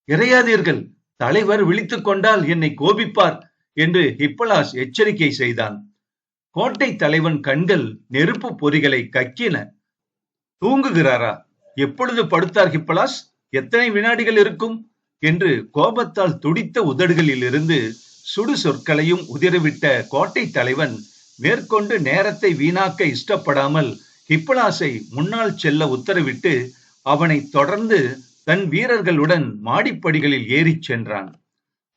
இறையாதீர்கள், தலைவர் விழித்துக் கொண்டால் என்னை கோபிப்பார் என்று ஹிப்பலாஸ் எச்சரிக்கை செய்தான். கோட்டை தலைவன் கண்கள் நெருப்பு பொறிகளை கக்கின. தூங்குகிறாரா? எப்பொழுது படுத்தார் ஹிப்பலாஸ்? எத்தனை வினாடிகள் இருக்கும் என்று கோபத்தால் துடித்த உதடுகளில் இருந்து சுடு சொற்களையும் உதிரவிட்ட கோட்டை தலைவன் மேற்கொண்டு நேரத்தை வீணாக்க இஷ்டப்படாமல் ஹிப்பலாஸை முன்னால் செல்ல உத்தரவிட்டு அவனை தொடர்ந்து தன் வீரர்களுடன் மாடிப்படிகளில் ஏறிச் சென்றான்.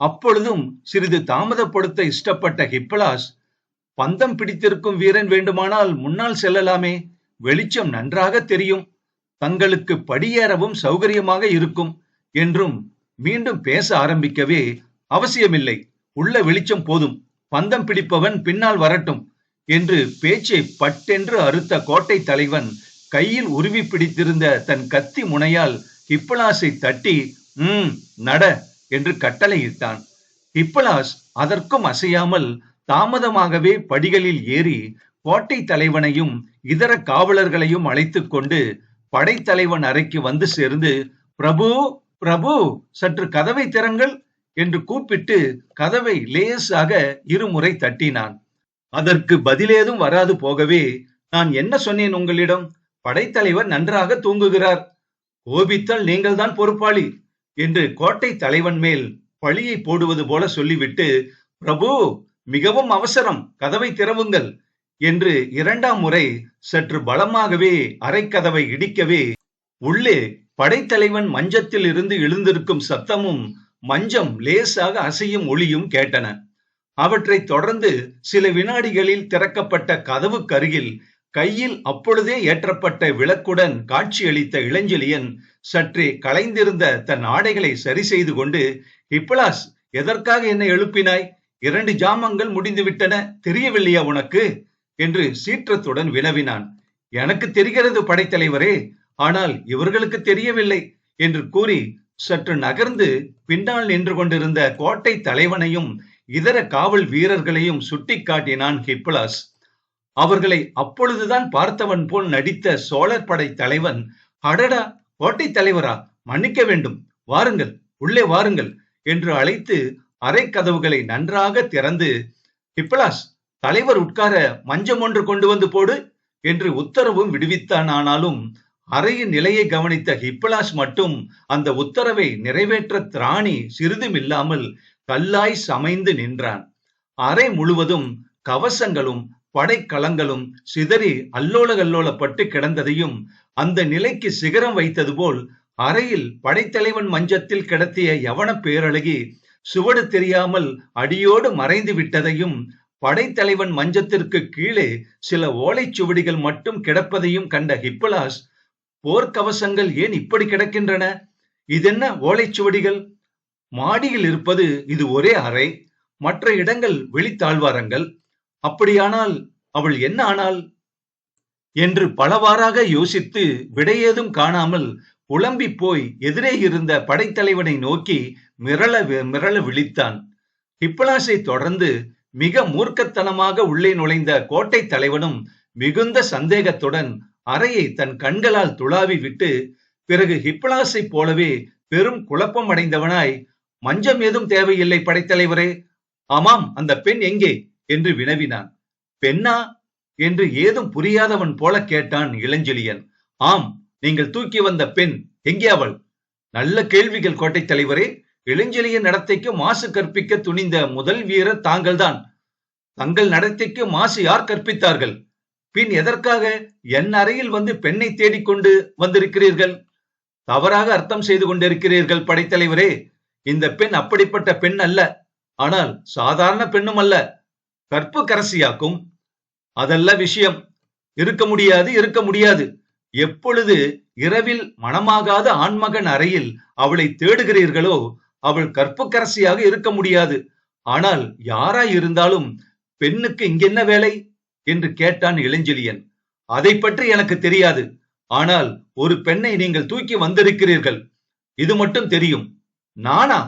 அப்பொழுதும் சிறிது தாமதப்படுத்த இஷ்டப்பட்ட ஹிப்பலாஸ், பந்தம் பிடித்திருக்கும் வீரன் வேண்டுமானால் முன்னால் செல்லலாமே, வெளிச்சம் நன்றாக தெரியும், தங்களுக்கு படியேறவும் சௌகரியமாக இருக்கும் என்றும் மீண்டும் பேச ஆரம்பிக்கவே, அவசியமில்லை, உள்ள வெளிச்சம் போதும் பந்தம் பிடிப்பவன் பின்னால் வரட்டும் என்று பேச்சை பட்டென்று அறுத்த கோட்டை தலைவன் கையில் உருவி பிடித்திருந்த தன் கத்தி முனையால் ஹிப்பலாஸை தட்டி நட என்று கட்டளையிட்டான். ஹிப்பலாஸ் அதற்கும் அசையாமல் தாமதமாகவே படிகளில் ஏறி கோட்டை தலைவனையும் இதர காவலர்களையும் அழைத்துக் கொண்டு படைத்தலைவன் அறைக்கு வந்து சேர்ந்து, பிரபு பிரபு சற்று கதவை திறங்கள் என்று கூப்பிட்டு கதவை லேசாக இருமுறை தட்டினான். அதற்கு பதிலேதும் வராது போகவே, நான் என்ன சொன்னேன் உங்களிடம்? படைத்தலைவர் நன்றாக தூங்குகிறார், கோபித்தால் நீங்கள் தான் பொறுப்பாளி என்று கோட்டை தலைவன் மேல் பழியை போடுவது போல சொல்லிவிட்டு, பிரபு மிகவும் அவசரம், கதவை திறவுங்கள் என்று இரண்டாம் முறை சற்று பலமாகவே அரைக்கதவை இடிக்கவே, உள்ளே படைத்தலைவன் மஞ்சத்தில் இருந்து எழுந்திருக்கும் சத்தமும் மஞ்சம் லேசாக அசையும் ஒளியும் கேட்டன. அவற்றை தொடர்ந்து சில வினாடிகளில் திறக்கப்பட்ட கதவுக்கருகில் கையில் அப்பொழுதே ஏற்றப்பட்ட விளக்குடன் காட்சியளித்த இளஞ்செழியன் சற்றே களைந்திருந்த தன் ஆடைகளை சரி செய்து கொண்டு, ஹிப்பலாஸ், எதற்காக என்னை எழுப்பினாய்? 2 ஜாமங்கள் முடிந்துவிட்டன, தெரியவில்லையா உனக்கு என்று சீற்றத்துடன் வினவினான். எனக்கு தெரிகிறது படைத்தலைவரே, ஆனால் இவர்களுக்கு தெரியவில்லை என்று கூறி சற்று நகர்ந்து பின்னால் நின்று கொண்டிருந்த கோட்டை தலைவனையும் இதர காவல் வீரர்களையும் சுட்டிக்காட்டினான் ஹிப்பலாஸ். அவர்களை அப்பொழுதுதான் பார்த்தவன் போல் நடித்த சோழர் படை தலைவன், அடடா, கோட்டை தலைவரா, மன்னிக்க வேண்டும், வாருங்கள், உள்ளே வாருங்கள் என்று அழைத்து அறை கதவுகளை நன்றாக திறந்து, ஹிப்பலாஸ், தலைவர் உட்கார மஞ்சம் ஒன்று கொண்டு வந்து போடு என்று உத்தரவும் விடுவித்தான். ஆனாலும் அறையின் நிலையை கவனித்த ஹிப்பலாஸ் மட்டும் அந்த உத்தரவை நிறைவேற்ற திராணி சிறிதும் இல்லாமல் கல்லாய் சமைந்து நின்றான். அறை முழுவதும் கவசங்களும் படைக்கலங்களும் சிதறி அல்லோல கல்லோலப்பட்டு கிடந்ததையும் அந்த நிலைக்கு சிகரம் வைத்தது போல் அறையில் படைத்தலைவன் மஞ்சத்தில் கிடத்திய யவன பேரழகி சுவடு தெரியாமல் அடியோடு மறைந்து விட்டதையும், படைத்தலைவன் மஞ்சத்திற்கு கீழே சில ஓலைச்சுவடிகள் மட்டும் கிடப்பதையும் கண்ட ஹிப்பலாஸ், போர்க்கவசங்கள் ஏன் இப்படி கிடக்கின்றன? இதென்ன ஓலைச்சுவடிகள்? மாடியில் இருப்பது இது ஒரே அறை, மற்ற இடங்கள் வெளித்தாழ்வாரங்கள். அப்படியானால் அவள் என்ன ஆனாள் என்று பலவாறாக யோசித்து விடையேதும் காணாமல் புலம்பி போய் எதிரே இருந்த படைத்தலைவனை நோக்கி மிரள விழித்தான். ஹிப்பலாஸை தொடர்ந்து மிக மூர்க்கத்தனமாக உள்ளே நுழைந்த கோட்டை தலைவனும் மிகுந்த சந்தேகத்துடன் அறையை தன் கண்களால் துளாவி விட்டு, பிறகு ஹிப்பலாஸை போலவே பெரும் குழப்பம் அடைந்தவனாய், மஞ்சம் ஏதும் தேவையில்லை படைத்தலைவரே, ஆமாம், அந்த பெண் எங்கே என்று வினவினான். பெண்ணா என்று ஏதும் புரியாதவன் போல கேட்டான் இளஞ்செழியன். ஆம், நீங்கள் தூக்கி வந்த பெண் எங்கே அவள்? நல்ல கேள்விகள் கோட்டை தலைவரே. இளஞ்செழியன் நடத்தைக்கு மாசு கற்பிக்க துணிந்த முதல் வீரர் தாங்கள்தான். தங்கள் நடத்தைக்கு மாசு யார் கற்பித்தார்கள்? பின் எதற்காக என் அறையில் வந்து பெண்ணை தேடிக்கொண்டு வந்திருக்கிறீர்கள்? தவறாக அர்த்தம் செய்து கொண்டிருக்கிறீர்கள் படைத்தலைவரே. இந்த பெண் அப்படிப்பட்ட பெண் அல்ல. ஆனால் சாதாரண பெண்ணும் அல்ல, கற்பு கரசியாக்கும். அதல்ல விஷயம். இருக்க முடியாது, இருக்க முடியாது. எப்பொழுது இரவில் மணமாகாத ஆண்மகன் அறையில் அவளை தேடுகிறீர்களோ அவள் கற்புக்கரசியாக இருக்க முடியாது. ஆனால் யாராய் இருந்தாலும் பெண்ணுக்கு இங்கென்ன வேலை என்று கேட்டான் இளஞ்செழியன். அதை பற்றி எனக்கு தெரியாது. ஆனால் ஒரு பெண்ணை நீங்கள் தூக்கி வந்திருக்கிறீர்கள், இது மட்டும் தெரியும். நானா?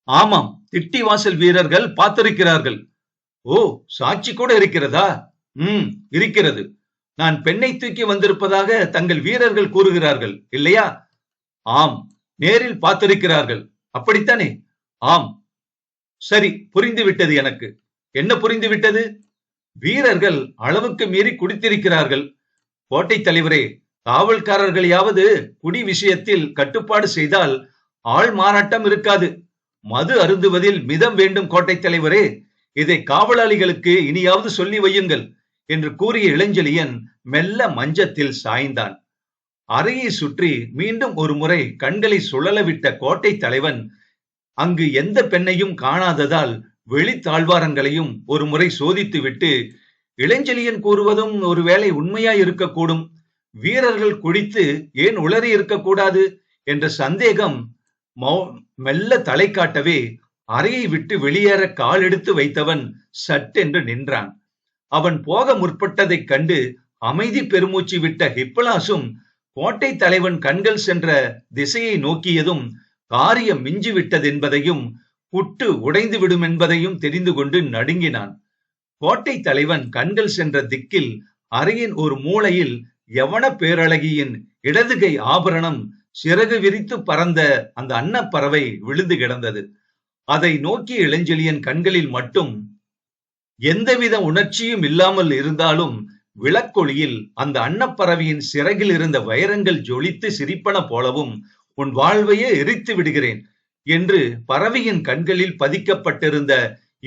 ஆமாம், திட்டிவாசல் வீரர்கள் பார்த்திருக்கிறார்கள். ஓ, சாட்சி கூட இருக்கிறதா? இருக்கிறது. நான் பெண்ணை தூக்கி வந்திருப்பதாக தங்கள் வீரர்கள் கூறுகிறார்கள் இல்லையா? ஆம், நேரில் பார்த்திருக்கிறார்கள், அப்படித்தானே? ஆம். சரி, புரிந்துவிட்டது எனக்கு. என்ன புரிந்துவிட்டது? வீரர்கள் அளவுக்கு மீறி குடித்திருக்கிறார்கள். கோட்டை தலைவரே, காவல்காரர்களையாவது குடி விஷயத்தில் கட்டுப்பாடு செய்தால் ஆள் மாறாட்டம் இருக்காது. மது அருந்துவதில் மிதம் வேண்டும் கோட்டை தலைவரே. இதை காவலாளிகளுக்கு இனியாவது சொல்லி வையுங்கள் என்று கூறிய இளஞ்செழியன் மெல்ல மஞ்சத்தில் சாய்ந்தான். அறையை சுற்றி மீண்டும் ஒரு முறை கண்களை சுழலவிட்ட கோட்டை தலைவன் அங்கு எந்த பெண்ணையும் காணாததால் வெளி தாழ்வாரங்களையும் ஒரு முறை சோதித்து விட்டு, இளஞ்செழியன் கூறுவதும் ஒருவேளை உண்மையாய் இருக்கக்கூடும், வீரர்கள் குடித்து ஏன் உளறி இருக்கக்கூடாது என்ற சந்தேகம் மெல்ல தலை காட்டவே அறையை விட்டு வெளியேற கால் எடுத்து வைத்தவன் சட்டென்று நின்றான். அவன் போக முற்பட்டதைக் கண்டு அமைதி பெருமூச்சு விட்ட ஹிப்பலாசும் கோட்டை தலைவன் கண்கள் சென்ற திசையை நோக்கியதும் காரியம் மிஞ்சிவிட்டதென்பதையும் புட்டு உடைந்து விடும் என்பதையும் தெரிந்து கொண்டு நடுங்கினான். கோட்டை தலைவன் கண்கள் சென்ற திக்கில் அறையின் ஒரு மூலையில் யவன பேரழகியின் இடதுகை ஆபரணம் சிறகு விரித்து பறந்த அந்த அன்னப்பறவை விழுந்து கிடந்தது. அதை நோக்கிய இளஞ்செழியன் கண்களில் மட்டும் எந்தவித உணர்ச்சியும் இல்லாமல் இருந்தாலும் விளக்கொளியில் அந்த அன்னப்பறவையின் சிறகில் இருந்த வைரங்கள் ஜொலித்து சிரிப்பன போலவும் உன் வாழ்வையே எரித்து விடுகிறேன் என்று பறவையின் கண்களில் பதிக்கப்பட்டிருந்த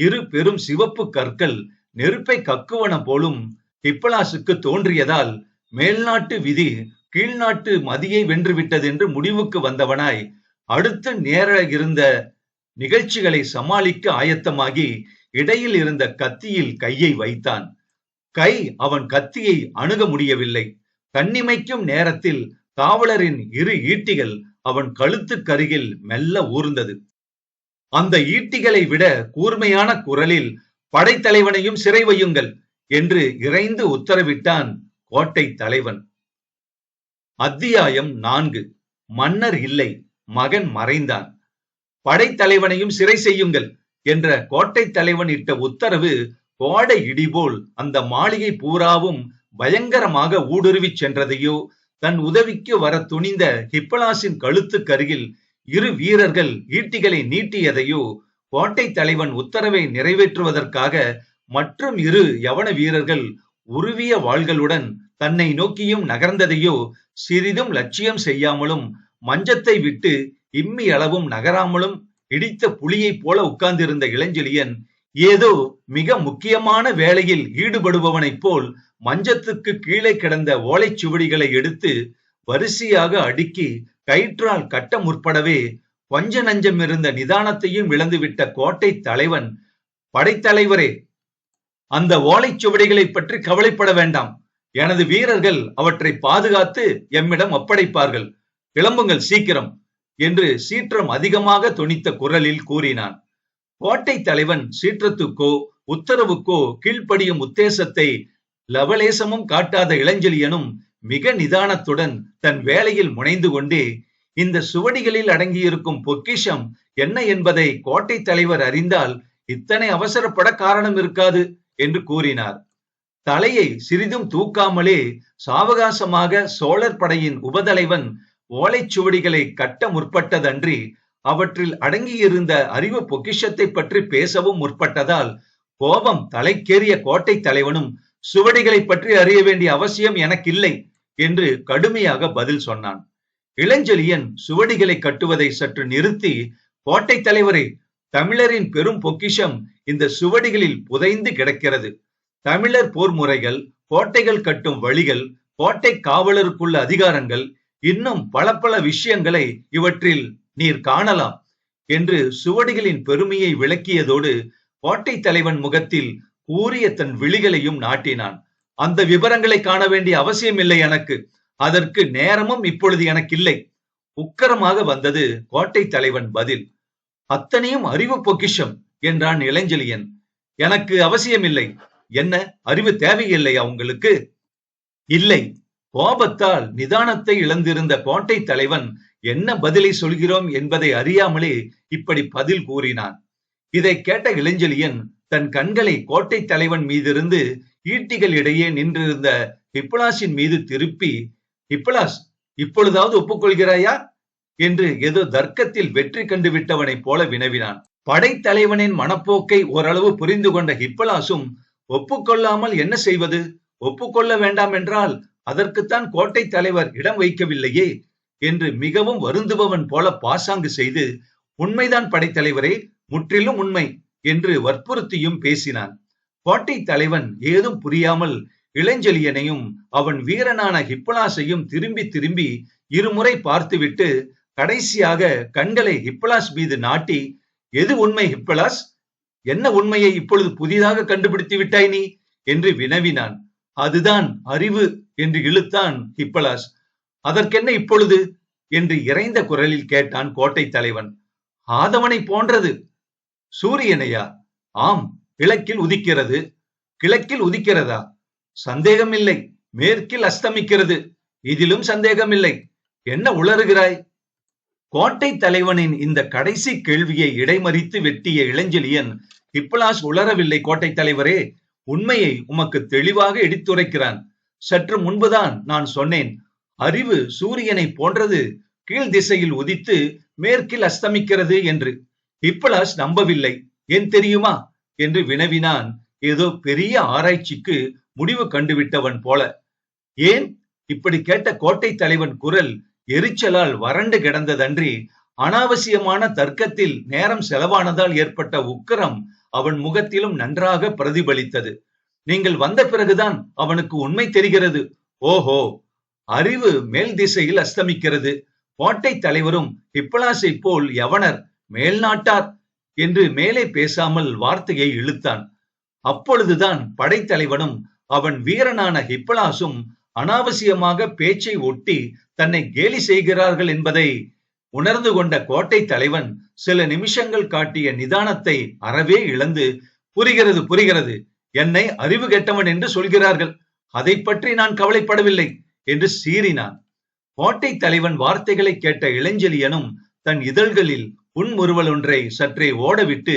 இரு பெரும் சிவப்பு கற்கள் நெருப்பை கக்குவன போலும் ஹிப்பலாசுக்கு தோன்றியதால் மேல்நாட்டு விதி கீழ்நாட்டு மதியை வென்றுவிட்டது என்று முடிவுக்கு வந்தவனாய் அடுத்து நேர இருந்த நிகழ்ச்சிகளை சமாளிக்க ஆயத்தமாகி இடையில் இருந்த கத்தியில் கையை வைத்தான். கை அவன் கத்தியை அணுக முடியவில்லை. கண்ணிமைக்கும் நேரத்தில் காவலரின் இரு ஈட்டிகள் அவன் கழுத்துக்கருகில் மெல்ல ஊர்ந்தது. அந்த ஈட்டிகளை விட கூர்மையான குரலில் படைத்தலைவனையும் சிறை வையுங்கள் என்று இறைந்து உத்தரவிட்டான் கோட்டை தலைவன். அத்தியாயம் 4. மன்னர் இல்லை, மகன் மறைந்தான். படைத்தலைவனையும் சிறை செய்யுங்கள் என்ற கோட்டை தலைவன் இட்ட உத்தரவு கோடை இடிபோல் அந்த மாளிகை பூராவும் பயங்கரமாக ஊடுருவி சென்றதையோ, தன் உதவிக்கு வர துணிந்த ஹிப்பலாசின் கழுத்துக்கருகில் இரு வீரர்கள் ஈட்டிகளை நீட்டியதையோ, கோட்டை தலைவன் உத்தரவை நிறைவேற்றுவதற்காக மற்றும் இரு யவன வீரர்கள் உருவிய வாள்களுடன் தன்னை நோக்கியும் நகர்ந்ததையோ சிறிதும் லட்சியம் செய்யாமலும் மஞ்சத்தை விட்டு இம்மி அளவும் நகராமலும் இடித்த புலியைப் போல உட்கார்ந்திருந்த இளஞ்செழியன் ஏதோ மிக முக்கியமான வேளையில் ஈடுபடுபவனைப் போல் மஞ்சத்துக்கு கீழே கிடந்த ஓலைச்சுவடிகளை எடுத்து வரிசையாக அடுக்கி கயிற்றால் கட்ட முற்படவே கொஞ்ச நஞ்சம் இருந்த நிதானத்தையும் இழந்துவிட்ட கோட்டை தலைவன், படைத்தலைவரே, அந்த ஓலைச்சுவடிகளை பற்றி கவலைப்பட வேண்டாம். எனது வீரர்கள் அவற்றை பாதுகாத்து எம்மிடம் ஒப்படைப்பார்கள். கிளம்புங்கள் சீக்கிரம் என்று சீற்றம் அதிகமாக தொனித்த குரலில் கூறினான். கோட்டை தலைவன் சீற்றத்துக்கோ உத்தரவுக்கோ கீழ்ப்படியும் உத்தேசத்தை லவலேசமும் காட்டாத இளஞ்செழியனும் மிக நிதானத்துடன் தன் வேலையில் முனைந்து கொண்டே, இந்த சுவடிகளில் அடங்கியிருக்கும் பொக்கிஷம் என்ன என்பதை கோட்டை தலைவர் அறிந்தால் இத்தனை அவசரப்பட காரணம் இருக்காது என்று கூறினார். தலையை சிறிதும் தூக்காமலே சாவகாசமாக சோழர் படையின் உபதலைவன் ஓலைச்சுவடிகளை கட்ட முற்பட்டதன்றி அவற்றில் அடங்கியிருந்த அறிவு பொக்கிஷத்தை பற்றி பேசவும் முற்பட்டதால் கோபம் தலைக்கேறிய கோட்டை தலைவனும் சுவடிகளை பற்றி அறிய வேண்டிய அவசியம் எனக்கில்லை என்று கடுமையாக பதில் சொன்னான். இளஞ்செழியன் சுவடிகளை கட்டுவதை சற்று நிறுத்தி, கோட்டை தலைவரே, தமிழரின் பெரும் பொக்கிஷம் இந்த சுவடிகளில் புதைந்து கிடக்கிறது. தமிழர் போர் முறைகள், கோட்டைகள் கட்டும் வழிகள், கோட்டை காவலருக்குள்ள அதிகாரங்கள், இன்னும் பல பல விஷயங்களை இவற்றில் நீர் காணலாம் என்று சுவடிகளின் பெருமையை விளக்கியதோடு கோட்டை தலைவன் முகத்தில் கூறிய தன் விழிகளையும் நாட்டினான். அந்த விவரங்களை காண வேண்டிய அவசியம் இல்லை எனக்கு. அதற்கு நேரமும் இப்பொழுது எனக்கு இல்லை. உக்கரமாக வந்தது கோட்டை தலைவன் பதில். அத்தனையும் அறிவு பொக்கிஷம் என்றான் இளஞ்செழியன். எனக்கு அவசியமில்லை. என்ன, அறிவு தேவையில்லையா உங்களுக்கு? இல்லை. கோபத்தால் நிதானத்தை இழந்திருந்த கோட்டை தலைவன் என்ன பதிலை சொல்கிறோம் என்பதை அறியாமலே இப்படி பதில் கூறினான். இதை கேட்ட இளஞ்செழியன் தன் கண்களை கோட்டை தலைவன் மீதிருந்து ஈட்டிகள் இடையே நின்றிருந்த ஹிப்பலாசின் மீது திருப்பி, ஹிப்பலாஸ், இப்பொழுதாவது ஒப்புக்கொள்கிறாயா என்று ஏதோ தர்க்கத்தில் வெற்றி கண்டு விட்டவனைப் போல வினவினான். படைத்தலைவனின் மனப்போக்கை ஓரளவு புரிந்து கொண்ட ஹிப்பலாசும், ஒப்புக்கொள்ளாமல் என்ன செய்வது? ஒப்புக்கொள்ள வேண்டாம் என்றால் அதற்குத்தான் கோட்டை தலைவர் இடம் வைக்கவில்லையே என்று மிகவும் வருந்துபவன் போல பாசாங்கு செய்து, உண்மைதான் படைத்தலைவரே, முற்றிலும் உண்மை என்று வற்புறுத்தியும் பேசினான். கோட்டை தலைவன் ஏதும் புரியாமல் இளஞ்செழியனையும் அவன் வீரனான ஹிப்பலாசையும் திரும்பி திரும்பி இருமுறை பார்த்துவிட்டு கடைசியாக கண்களை ஹிப்பலாஸ் மீது நாட்டி, எது உண்மை ஹிப்பலாஸ்? என்ன உண்மையை இப்பொழுது புதிதாக கண்டுபிடித்து விட்டாய் நீ என்று வினவினான். அதுதான் அறிவு என்று இழுத்தான் ஹிப்பலாஸ். அதற்கென்ன இப்பொழுது என்று இறைந்த குரலில் கேட்டான் கோட்டை தலைவன். ஆதவனை போன்றது சூரியனையா? ஆம், கிழக்கில் உதிக்கிறது. கிழக்கில் உதிக்கிறதா? சந்தேகமில்லை. மேற்கில் அஸ்தமிக்கிறது. இதிலும் சந்தேகமில்லை. என்ன உளறுகிறாய்? கோட்டை தலைவனின் இந்த கடைசி கேள்வியை இடைமறித்து வெட்டிய இளஞ்செழியன், ஹிப்போலாஸ் உளரவில்லை கோட்டை தலைவரே, உண்மையை உமக்கு தெளிவாக எடுத்துரைக்கிறான். சற்று முன்புதான் நான் சொன்னேன், அறிவு சூரியனை போன்றது, கீழ் திசையில் உதித்து மேற்கில் அஸ்தமிக்கிறது என்று. ஹிப்போலாஸ் நம்பவில்லை. ஏன் தெரியுமா என்று வினவினான், ஏதோ பெரிய ஆராய்ச்சிக்கு முடிவு கண்டுவிட்டவன் போல. ஏன்? இப்படி கேட்ட கோட்டை தலைவன் குரல் எரிச்சலால் வறண்டு கிடந்ததன்றி, அனாவசியமான தர்க்கத்தில் நேரம் செலவானதால் ஏற்பட்ட உக்கிரம் அவன் முகத்திலும் நன்றாக பிரதிபலித்தது. நீங்கள் வந்த பிறகுதான் அவனுக்கு உண்மை தெரிகிறது. ஓஹோ, அறிவு மேல் திசையில் அஸ்தமிக்கிறது. கோட்டை தலைவரும் ஹிப்போலாசை போல் யவனர், மேல் நாட்டார் என்று மேலே பேசாமல் வார்த்தையை இழுத்தான். அப்பொழுதுதான் படைத்தலைவனும் அவன் வீரனான ஹிப்போலாசும் அனாவசியமாக பேச்சை ஒட்டி தன்னை கேலி செய்கிறார்கள் என்பதை உணர்ந்து கொண்ட கோட்டை தலைவன் சில நிமிஷங்கள் காட்டிய நிதானத்தை அறவே இழந்து, புரிகிறது புரிகிறது, என்னை அறிவு கெட்டவன் என்று சொல்கிறார்கள், அதை பற்றி நான் கவலைப்படவில்லை என்று சீறினான். கோட்டை தலைவன் வார்த்தைகளை கேட்ட இளஞ்செழியனும் தன் இதழ்களில் புன்முறுவல் ஒன்றை சற்றே ஓடவிட்டு,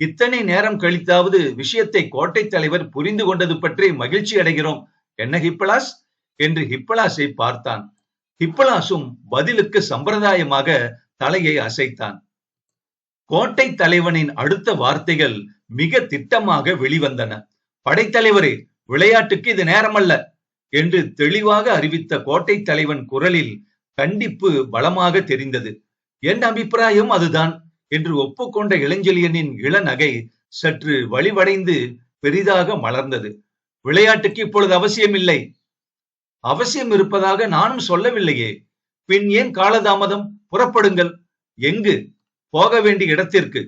இத்தனை நேரம் கழித்தாவது விஷயத்தை கோட்டை தலைவர் புரிந்து கொண்டது பற்றி மகிழ்ச்சி அடைகிறோம். என்ன ஹிப்போலாஸ் என்று ஹிப்போலாசை பார்த்தான். ஹிப்போலாசும் பதிலுக்கு சம்பிரதாயமாக தலையை அசைத்தான். கோட்டை தலைவனின் அடுத்த வார்த்தைகள் மிக திட்டமாக வெளிவந்தன. படைத்தலைவரே, விளையாட்டுக்கு இது நேரமல்ல என்று தெளிவாக அறிவித்த கோட்டை தலைவன் குரலில் கண்டிப்பு பலமாக தெரிந்தது. என் அபிப்பிராயம் அதுதான் என்று ஒப்புக்கொண்ட இளஞ்செழியனின் இளநகை சற்று வலிவடைந்து பெரிதாக மலர்ந்தது. விளையாட்டுக்கு இப்பொழுது அவசியம் இல்லை. அவசியம் இருப்பதாக நானும் சொல்லவில்லையே. பின் ஏன் காலதாமதம்? புறப்படுங்கள். எங்கு? போக வேண்டிய இடத்திற்கு.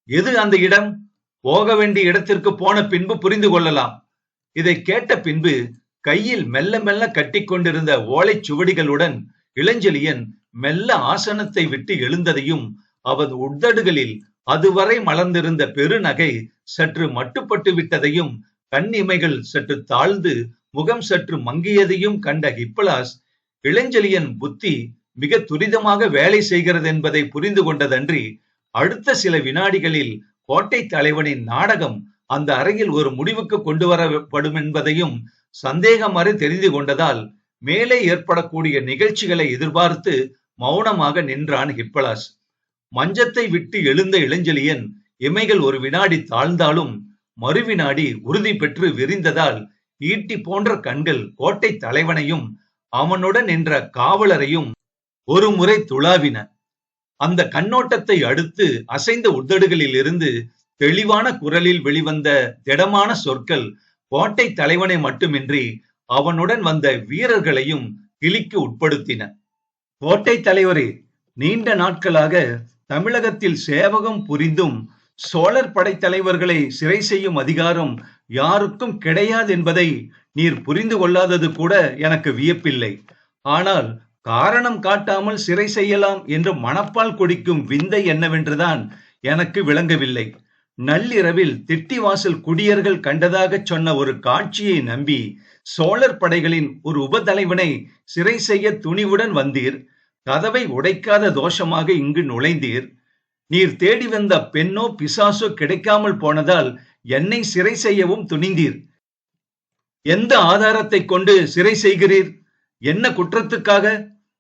எது அந்த இடம்? போக வேண்டிய இடத்திற்கு போன பின்பு புரிந்து கொள்ளலாம். இதை கேட்ட பின்பு கையில் மெல்ல மெல்ல கட்டி கொண்டிருந்த ஓலை சுவடிகளுடன் இளஞ்செழியன் மெல்ல ஆசனத்தை விட்டு எழுந்ததையும், அவன் உதடுகளில் அதுவரை மலர்ந்திருந்த பெருநகை சற்று மட்டுப்பட்டு விட்டதையும், கண்ணிமைகள் சற்று தாழ்ந்து முகம் சற்று மங்கியதையும் கண்ட ஹிப்போலாஸ், இளஞ்செழியன் புத்தி மிக துரிதமாக வேலை செய்கிறது என்பதை புரிந்து கொண்டதன்றி, அடுத்த சில வினாடிகளில் கோட்டை தலைவனின் நாடகம் அந்த அறையில் ஒரு முடிவுக்கு கொண்டு வரப்படும் என்பதையும் சந்தேகமறு தெரிந்து கொண்டதால், மேலே ஏற்படக்கூடிய நிகழ்ச்சிகளை எதிர்பார்த்து மௌனமாக நின்றான் ஹிப்போலாஸ். மஞ்சத்தை விட்டு எழுந்த இளஞ்செழியன் இமைகள் ஒரு வினாடி தாழ்ந்தாலும் மறுவினாடி உறுதி பெற்று விரிந்ததால், ஈட்டி போன்ற கண்கள் கோட்டை தலைவனையும் அவனுடன் நின்ற காவலரையும் ஒரு முறை துளாவின. அந்த கண்ணோட்டத்தை அடுத்து அசைந்த உதடுகளில் இருந்து தெளிவான குரலில் வெளிவந்த திடமான சொற்கள் கோட்டை தலைவனை மட்டுமின்றி அவனுடன் வந்த வீரர்களையும் கிளிக்கு உட்படுத்தின. கோட்டை தலைவரே, நீண்ட நாட்களாக தமிழகத்தில் சேவகம் புரிந்தும் சோழர் படைத்தலைவர்களை சிறை செய்யும் அதிகாரம் யாருக்கும் கிடையாது என்பதை நீர் புரிந்து கொள்ளாதது கூட எனக்கு வியப்பில்லை. ஆனால் காரணம் காட்டாமல் சிறை செய்யலாம் என்று மனப்பால் கொடிக்கும் விந்தை என்னவென்றுதான் எனக்கு விளங்கவில்லை. நள்ளிரவில் திட்டிவாசல் குடியர்கள் கண்டதாக சொன்ன ஒரு காட்சியை நம்பி சோழர் படைகளின் ஒரு உபதலைவனை சிறை செய்ய துணிவுடன் வந்தீர். கதவை உடைக்காத தோஷமாக இங்கு நுழைந்தீர். நீர் தேடி வந்த பெண்ணோ பிசாசோ கிடைக்காமல் போனதால் என்னை சிறை செய்யவும் துணிந்தீர். எந்த ஆதாரத்தை கொண்டு சிறை செய்கிறீர்? என்ன குற்றத்துக்காக?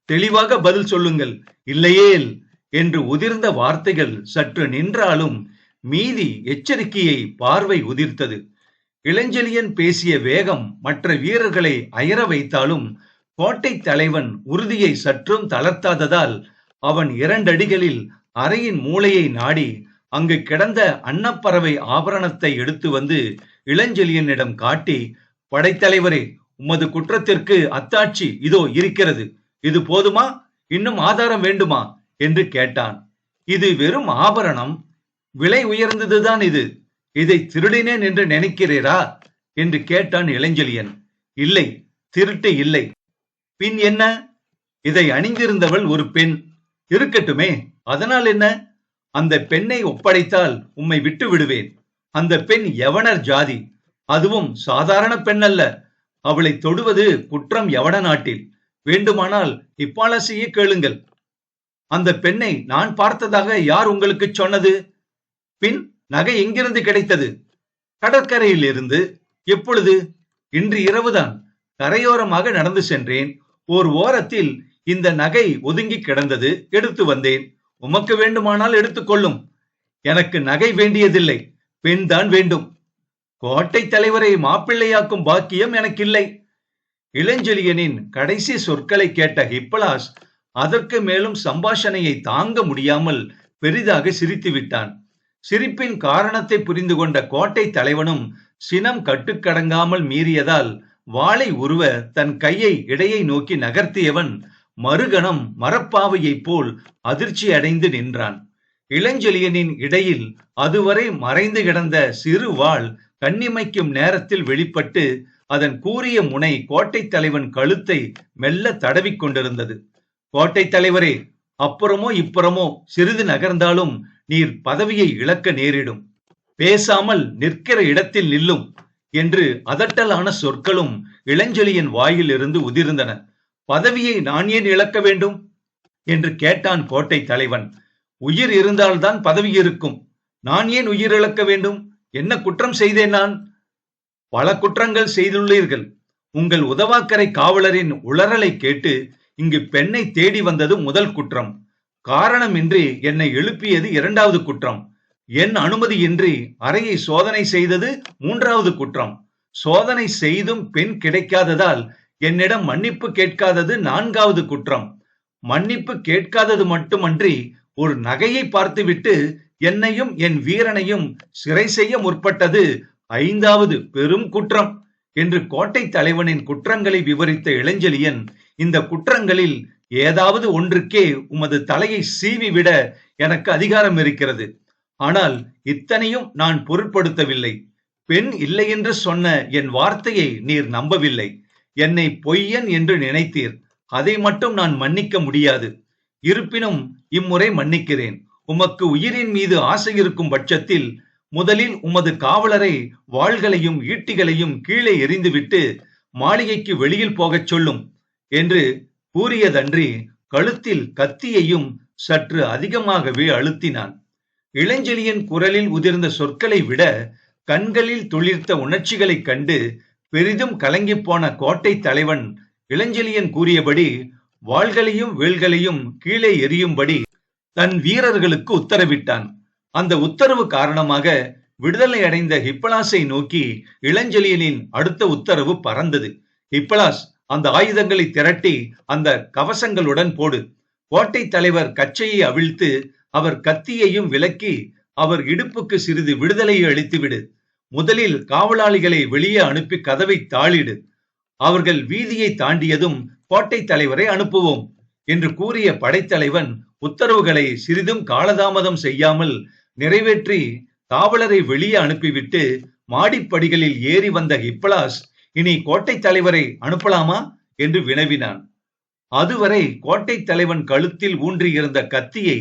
தெளிவாக பதில் சொல்லுங்கள், இல்லையேல் என்று உதிர்ந்த வார்த்தைகள் சற்று நின்றாலும் மீதி எச்சரிக்கையை பார்வை உதிர்த்தது. இளஞ்செழியன் பேசிய வேகம் மற்ற வீரர்களை அயர வைத்தாலும் கோட்டை தலைவன் உறுதியை சற்றும் தளர்த்தாததால் அவன் 2 அடிகளில் அறையின் மூளையை நாடி அங்கு கிடந்த அன்னப்பறவை ஆபரணத்தை எடுத்து வந்து இளஞ்செழியனிடம் காட்டி, படைத்தலைவரே, உமது குற்றத்திற்கு அத்தாட்சி இதோ இருக்கிறது. இது போதுமா? இன்னும் ஆதாரம் வேண்டுமா என்று கேட்டான். இது வெறும் ஆபரணம், விலை உயர்ந்ததுதான் இது. இதை திருடினேன் என்று நினைக்கிறீரா என்று கேட்டான் இளஞ்செழியன். இல்லை, திருட்டு இல்லை. பின் என்ன? இதை அணிந்திருந்தவள் ஒரு பெண். இருக்கட்டுமே, அதனால் என்ன? அந்த பெண்ணை ஒப்படைத்தால் உம்மை விட்டு விடுவேன். அந்த பெண் யவனர் ஜாதி, அதுவும் சாதாரண பெண் அல்ல. அவளை தொடுவது குற்றம் யவன நாட்டில். வேண்டுமானால் ஹிப்பாலசியை கேளுங்கள். அந்த பெண்ணை நான் பார்த்ததாக யார் உங்களுக்கு சொன்னது? பின் நகை எங்கிருந்து கிடைத்தது? கடற்கரையில் இருந்து. எப்பொழுது? இன்று இரவுதான். கரையோரமாக நடந்து சென்றேன். ஓர் ஓரத்தில் இந்த நகை ஒதுங்கி கிடந்தது, எடுத்து வந்தேன். உமக்கு வேண்டுமானால் எடுத்துக்கொள்ளும். எனக்கு நகை வேண்டியதில்லை, பெண் தான் வேண்டும். கோட்டை தலைவரை மாப்பிள்ளையாக்கும் பாக்கியம் எனக்கு இல்லை. இளஞ்செழியனின் கடைசி சொற்களை கேட்ட ஹிப்பலாஸ் அதற்கு மேலும் சம்பாஷணையை தாங்க முடியாமல் பெரிதாக சிரித்து விட்டான். சிரிப்பின் காரணத்தை புரிந்து கொண்ட கோட்டை தலைவனும் சினம் கட்டுக்கடங்காமல் மீறியதால் வாளை உருவ தன் கையை இடையை நோக்கி நகர்த்தியவன் மறுகணம் மரப்பாவையைப் போல் அதிர்ச்சி அடைந்து நின்றான். இளஞ்செழியனின் இடையில் அதுவரை மறைந்து கிடந்த சிறு வாள் கண்ணிமைக்கும் நேரத்தில் வெளிப்பட்டு அதன் கூரிய முனை கோட்டை தலைவன் கழுத்தை மெல்ல தடவி கொண்டிருந்தது. கோட்டை தலைவரே, அப்புறமோ இப்புறமோ சிறிது நகர்ந்தாலும் நீர் பதவியை இழக்க நேரிடும். பேசாமல் நிற்கிற இடத்தில் நில்லும் என்று அதட்டலான சொற்களும் இளஞ்செழியன் வாயில் இருந்து உதிர்ந்தன. பதவியை நான் ஏன் இழக்க வேண்டும் என்று கேட்டான் கோட்டை தலைவன். உயிர் இருந்தால்தான் பதவி இருக்கும். நான் ஏன் உயிர் இழக்க வேண்டும்? என்ன குற்றம் செய்தேன் நான்? பல குற்றங்கள் செய்துள்ளீர்கள். உங்கள் உதவாக்கரை காவலரின் உளறலை கேட்டு இங்கு பெண்ணை தேடி வந்தது முதல் குற்றம். காரணமின்றி என்னை எழுப்பியது இரண்டாவது குற்றம். என் அனுமதியின்றி அறையை சோதனை செய்தது மூன்றாவது குற்றம். சோதனை செய்தும் பெண் கிடைக்காததால் என்னிடம் மன்னிப்பு கேட்காதது நான்காவது குற்றம். மன்னிப்பு கேட்காதது மட்டுமன்றி ஒரு நகையை பார்த்துவிட்டு என்னையும் என் வீரனையும் சிறை செய்ய முற்பட்டது ஐந்தாவது பெரும் குற்றம் என்று கோட்டை தலைவனின் குற்றங்களை விவரித்த இளஞ்செழியன், இந்த குற்றங்களில் ஏதாவது ஒன்றுக்கே உமது தலையை சீவி விட எனக்கு அதிகாரம் இருக்கிறது. ஆனால் இத்தனையும் நான் பொருட்படுத்தவில்லை. பெண் இல்லை என்று சொன்ன என் வார்த்தையை நீர் நம்பவில்லை. என்னை பொய்யன் என்று நினைத்தீர். அதை மட்டும் நான் மன்னிக்க முடியாது. இருப்பினும் இம்முறை மன்னிக்கிறேன். உமக்கு உயிரின் மீது ஆசை இருக்கும் பட்சத்தில் முதலில் உமது காவலரை வாள்களையும் ஈட்டிகளையும் கீழே எறிந்துவிட்டு மாளிகைக்கு வெளியில் போகச் சொல்லும் என்று கூறியதன்றி கழுத்தில் கத்தியையும் சற்று அதிகமாகவே அழுத்தினான். இளஞ்செழியன் குரலில் உதிர்ந்த சொற்களை விட கண்களில் துளிர்த்த உணர்ச்சிகளைக் கண்டு பெரிதும் கலங்கி போன கோட்டை தலைவன் இளஞ்செழியன் கூறியபடி வாள்களையும் வேல்களையும் கீழே எறியும்படி தன் வீரர்களுக்கு உத்தரவிட்டான். அந்த உத்தரவு காரணமாக விடுதலை அடைந்த ஹிப்பலாஸை நோக்கி இளஞ்செழியனின் அடுத்த உத்தரவு பறந்தது. ஹிப்பலாஸ், அந்த ஆயுதங்களை திரட்டி அந்த கவசங்களுடன் போடு. கோட்டை தலைவர் கச்சையை அவிழ்த்து அவர் கத்தியையும் விலக்கி அவர் இடுப்புக்கு சிறிது விடுதலையை அளித்துவிடு. முதலில் காவலாளிகளை வெளியே அனுப்பி கதவை தாளிடு. அவர்கள் வீதியை தாண்டியதும் கோட்டை தலைவரை அனுப்புவோம் என்று கூறிய படைத்தலைவன் உத்தரவுகளை சிறிதும் காலதாமதம் செய்யாமல் நிறைவேற்றி காவலரை வெளியே அனுப்பிவிட்டு மாடிப்படிகளில் ஏறி வந்த ஹிப்பலாஸ், இனி கோட்டை தலைவரை அனுப்பலாமா என்று வினவினான். அதுவரை கோட்டை தலைவன் கழுத்தில் ஊன்றியிருந்த கத்தியை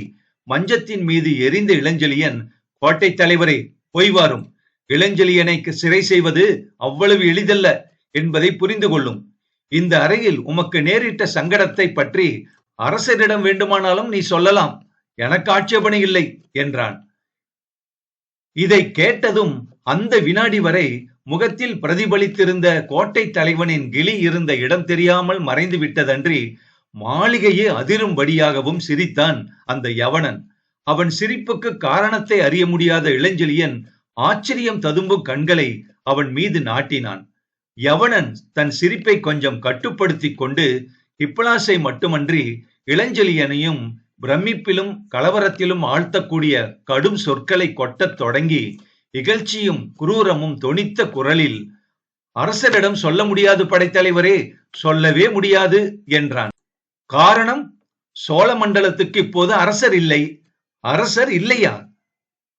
மஞ்சத்தின் மீது எரிந்த இளஞ்செழியன், கோட்டை தலைவரை போய் வாரும். இளஞ்செழியனை சிறை செய்வது அவ்வளவு எளிதல்ல என்பதை புரிந்து கொள்ளும். இந்த அறையில் உமக்கு நேரிட்ட சங்கடத்தை பற்றி அரசரிடம் வேண்டுமானாலும் நீ சொல்லலாம். எனக்கு ஆட்சேபனை இல்லை என்றான். இதை கேட்டதும் அந்த வினாடி வரை முகத்தில் பிரதிபலித்திருந்த கோட்டை தலைவனின் கிளி இருந்த இடம் தெரியாமல் மறைந்து விட்டதன்றி மாளிகையே அதிரும்படியாகவும் சிரித்தான் அந்த யவனன். அவன் சிரிப்புக்கு காரணத்தை அறிய முடியாத இளஞ்செழியன் ஆச்சரியம் ததும்பும் கண்களை அவன் மீது நாட்டினான். யவனன் தன் சிரிப்பை கொஞ்சம் கட்டுப்படுத்திக் கொண்டு ஹிப்பலாஸை மட்டுமன்றி இளஞ்செழியனையும் பிரமிப்பிலும் கலவரத்திலும் ஆழ்த்தக்கூடிய கடும் சொற்களை கொட்டத் தொடங்கி இகழ்ச்சியும் குரூரமும் தொனித்த குரலில், அரசரிடம் சொல்ல முடியாது படைத்தலைவரே, சொல்லவே முடியாது என்றான். காரணம்? சோழ மண்டலத்துக்கு இப்போது அரசர் இல்லை. அரசர் இல்லையா?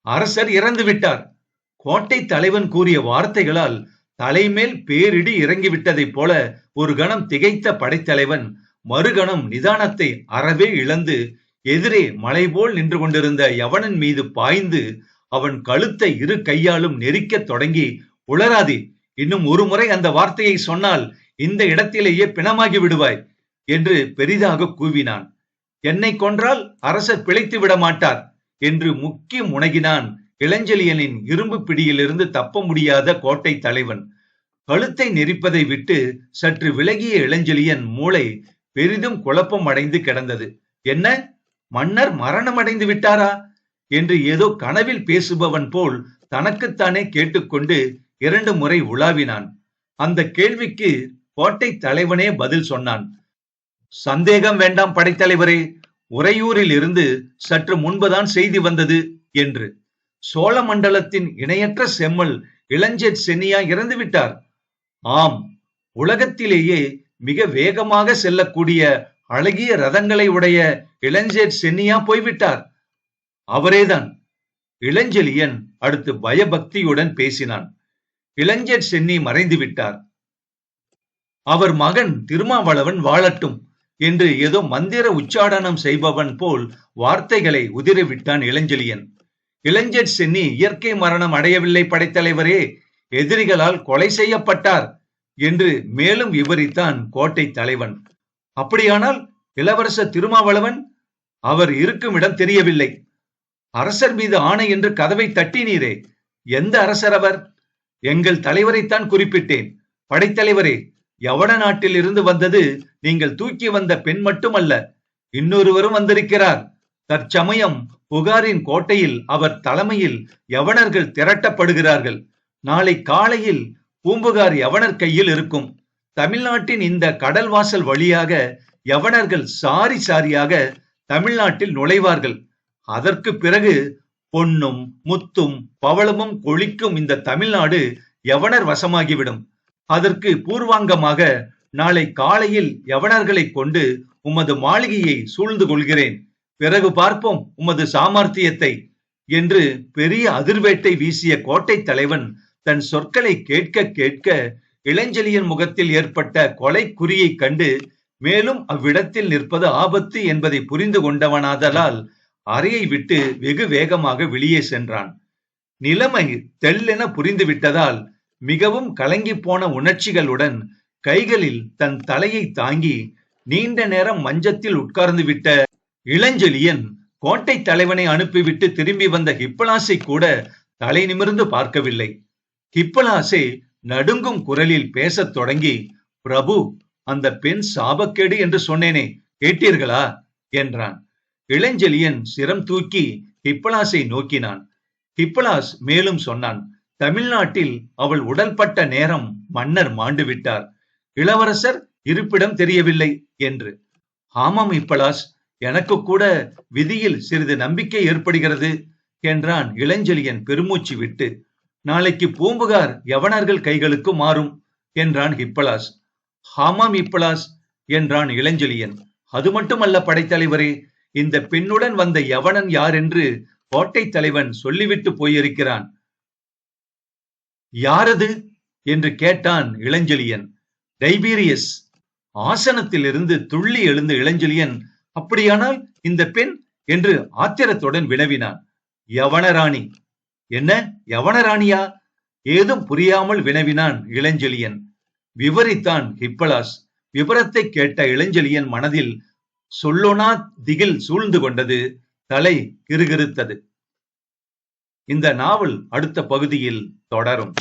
அரசர் இறந்து விட்டார். கோட்டை தலைவன் கூறிய வார்த்தைகளால் தலைமேல் பேரிடி இறங்கிவிட்டதைப் போல ஒரு கணம் திகைத்த படைத்தலைவன் மறுகணம் நிதானத்தை அறவே இழந்து எதிரே மலை போல் நின்று கொண்டிருந்த யவனன் மீது பாய்ந்து அவன் கழுத்தை இரு கையாலும் நெரிக்க தொடங்கி, உளராதே, இன்னும் ஒரு முறை அந்த வார்த்தையை சொன்னால் இந்த இடத்திலேயே பிணமாகி விடுவாய் என்று பெரிதாக கூவினான். என்னை கொன்றால் அரசர் பிழைத்து விட மாட்டார் என்று முக்கி முனகினான் இளஞ்செழியனின் இரும்பு பிடியிலிருந்து தப்ப முடியாத கோட்டை தலைவன். கழுத்தை நெரிப்பதை விட்டு சற்று விலகிய இளஞ்செழியன் மூளை பெரிதும் குழப்பம் அடைந்து கிடந்தது. என்ன, மன்னர் மரணம் அடைந்து விட்டாரா என்று ஏதோ கனவில் பேசுபவன் போல் தனக்குத்தானே கேட்டுக்கொண்டு 2 முறை உலாவினான். அந்த கேள்விக்கு கோட்டை தலைவனே பதில் சொன்னான். சந்தேகம் வேண்டாம் படைத்தலைவரே, உறையூரில் இருந்து சற்று முன்புதான் செய்தி வந்தது என்று. சோழ மண்டலத்தின் இணையற்ற செம்மல் இளஞ்சேட் சென்னியா இறந்து விட்டார். ஆம், உலகத்திலேயே மிக வேகமாக செல்லக்கூடிய அழகிய ரதங்களை உடைய இளஞ்சேட் சென்னியா போய்விட்டார். அவரேதான். இளஞ்செழியன் அடுத்து பயபக்தியுடன் பேசினான். இளஞ்சேட் சென்னி மறைந்து விட்டார். அவர் மகன் திருமாவளவன் வாழட்டும் என்று ஏதோ மந்திர உச்சாடனம் செய்பவன் போல் வார்த்தைகளை உதிரவிட்டான் இளஞ்செழியன். இளஞ்சேட் சென்னி இயற்கை மரணம் அடையவில்லை படைத்தலைவரே, எதிரிகளால் கொலை செய்யப்பட்டார் என்று மேலும் விவரித்தான் கோட்டை தலைவன். அப்படியானால் இளவரசர் திருமாவளவன்? அவர் இருக்கும் இடம் தெரியவில்லை. அரசர் மீது ஆணை என்று கதவை தட்டினீரே, எந்த அரசர் அவர்? எங்கள் தலைவரைத்தான் குறிப்பிட்டேன். படைத்தலைவரே, யவன நாட்டில் இருந்து வந்தது நீங்கள் தூக்கி வந்த பெண் மட்டுமல்ல, இன்னொருவரும் வந்திருக்கிறார். தற்சமயம் புகாரின் கோட்டையில் அவர் தலைமையில் யவனர்கள் திரட்டப்படுகிறார்கள். நாளை காலையில் பூம்புகார் யவனர் கையில் இருக்கும். தமிழ்நாட்டின் இந்த கடல் வாசல் வழியாக யவனர்கள் சாரி சாரியாக தமிழ்நாட்டில் நுழைவார்கள். அதற்கு பிறகு பொன்னும் முத்தும் பவளமும் கொழிக்கும் இந்த தமிழ்நாடு யவனர் வசமாகிவிடும். அதற்கு பூர்வாங்கமாக நாளை காலையில் யவனர்களை கொண்டு உமது மாளிகையை சூழ்ந்து கொள்கிறேன். பிறகு பார்ப்போம் உமது சாமர்த்தியத்தை என்று பெரிய அதிர்வேட்டை வீசிய கோட்டை தலைவன் தன் சொற்களை கேட்க கேட்க இளஞ்செழியன் முகத்தில் ஏற்பட்ட கொலை குறியை கண்டு மேலும் அவ்விடத்தில் நிற்பது ஆபத்து என்பதை புரிந்து கொண்டவனாதலால் அறையை விட்டு வெகு வேகமாக வெளியே சென்றான். நிலைமை தெல்லென புரிந்து விட்டதால் மிகவும் கலங்கி போன உணர்ச்சிகளுடன் கைகளில் தன் தலையை தாங்கி நீண்ட நேரம் மஞ்சத்தில் உட்கார்ந்து விட்ட இளஞ்செழியன் கோட்டை தலைவனை அனுப்பிவிட்டு திரும்பி வந்த ஹிப்பலாசை கூட தலை நிமிர்ந்து பார்க்கவில்லை. ஹிப்பலாசே நடுங்கும் குரலில் பேசத் தொடங்கி, பிரபு, அந்த பெண் சாபக்கேடு என்று சொன்னேனே, கேட்டீர்களா என்றான். இளஞ்செழியன் சிரம் தூக்கி ஹிப்பலாசை நோக்கினான். ஹிப்பலாஸ் மேலும் சொன்னான், தமிழ்நாட்டில் அவள் உடல்பட்ட நேரம் மன்னர் மாண்டு விட்டார். இளவரசர் இருப்பிடம் தெரியவில்லை என்று. ஆமாம் ஹிப்பலாஸ், எனக்கு கூட விதியில் சிறிது நம்பிக்கை ஏற்படுகிறது என்றான் இளஞ்செழியன் பெருமூச்சு விட்டு. நாளைக்கு பூம்புகார் யவனர்கள் கைகளுக்கு மாறும் என்றான் ஹிப்பலாஸ். ஆமாம் ஹிப்பலாஸ் என்றான் இளஞ்செழியன். அது மட்டுமல்ல படைத்தலைவரே, இந்த பெண்ணுடன் வந்த யவனன் யார் என்று கோட்டை தலைவன் சொல்லிவிட்டு போயிருக்கிறான். யாரது என்று கேட்டான் இளஞ்செழியன். டைபீரியஸ். ஆசனத்தில் இருந்து துள்ளி எழுந்த இளஞ்செழியன், அப்படியானால் இந்த பெண் என்று ஆத்திரத்துடன் வினவினான். யவனராணி. என்ன, யவனராணியா? ஏதும் புரியாமல் வினவினான் இளஞ்செழியன். விவரித்தான் ஹிப்பலாஸ். விவரத்தை கேட்ட இளஞ்செழியன் மனதில் சொல்லொணா திகில் சூழ்ந்து கொண்டது. தலை கிறுகிறுத்தது. இந்த நாவல் அடுத்த பகுதியில் தொடரும்.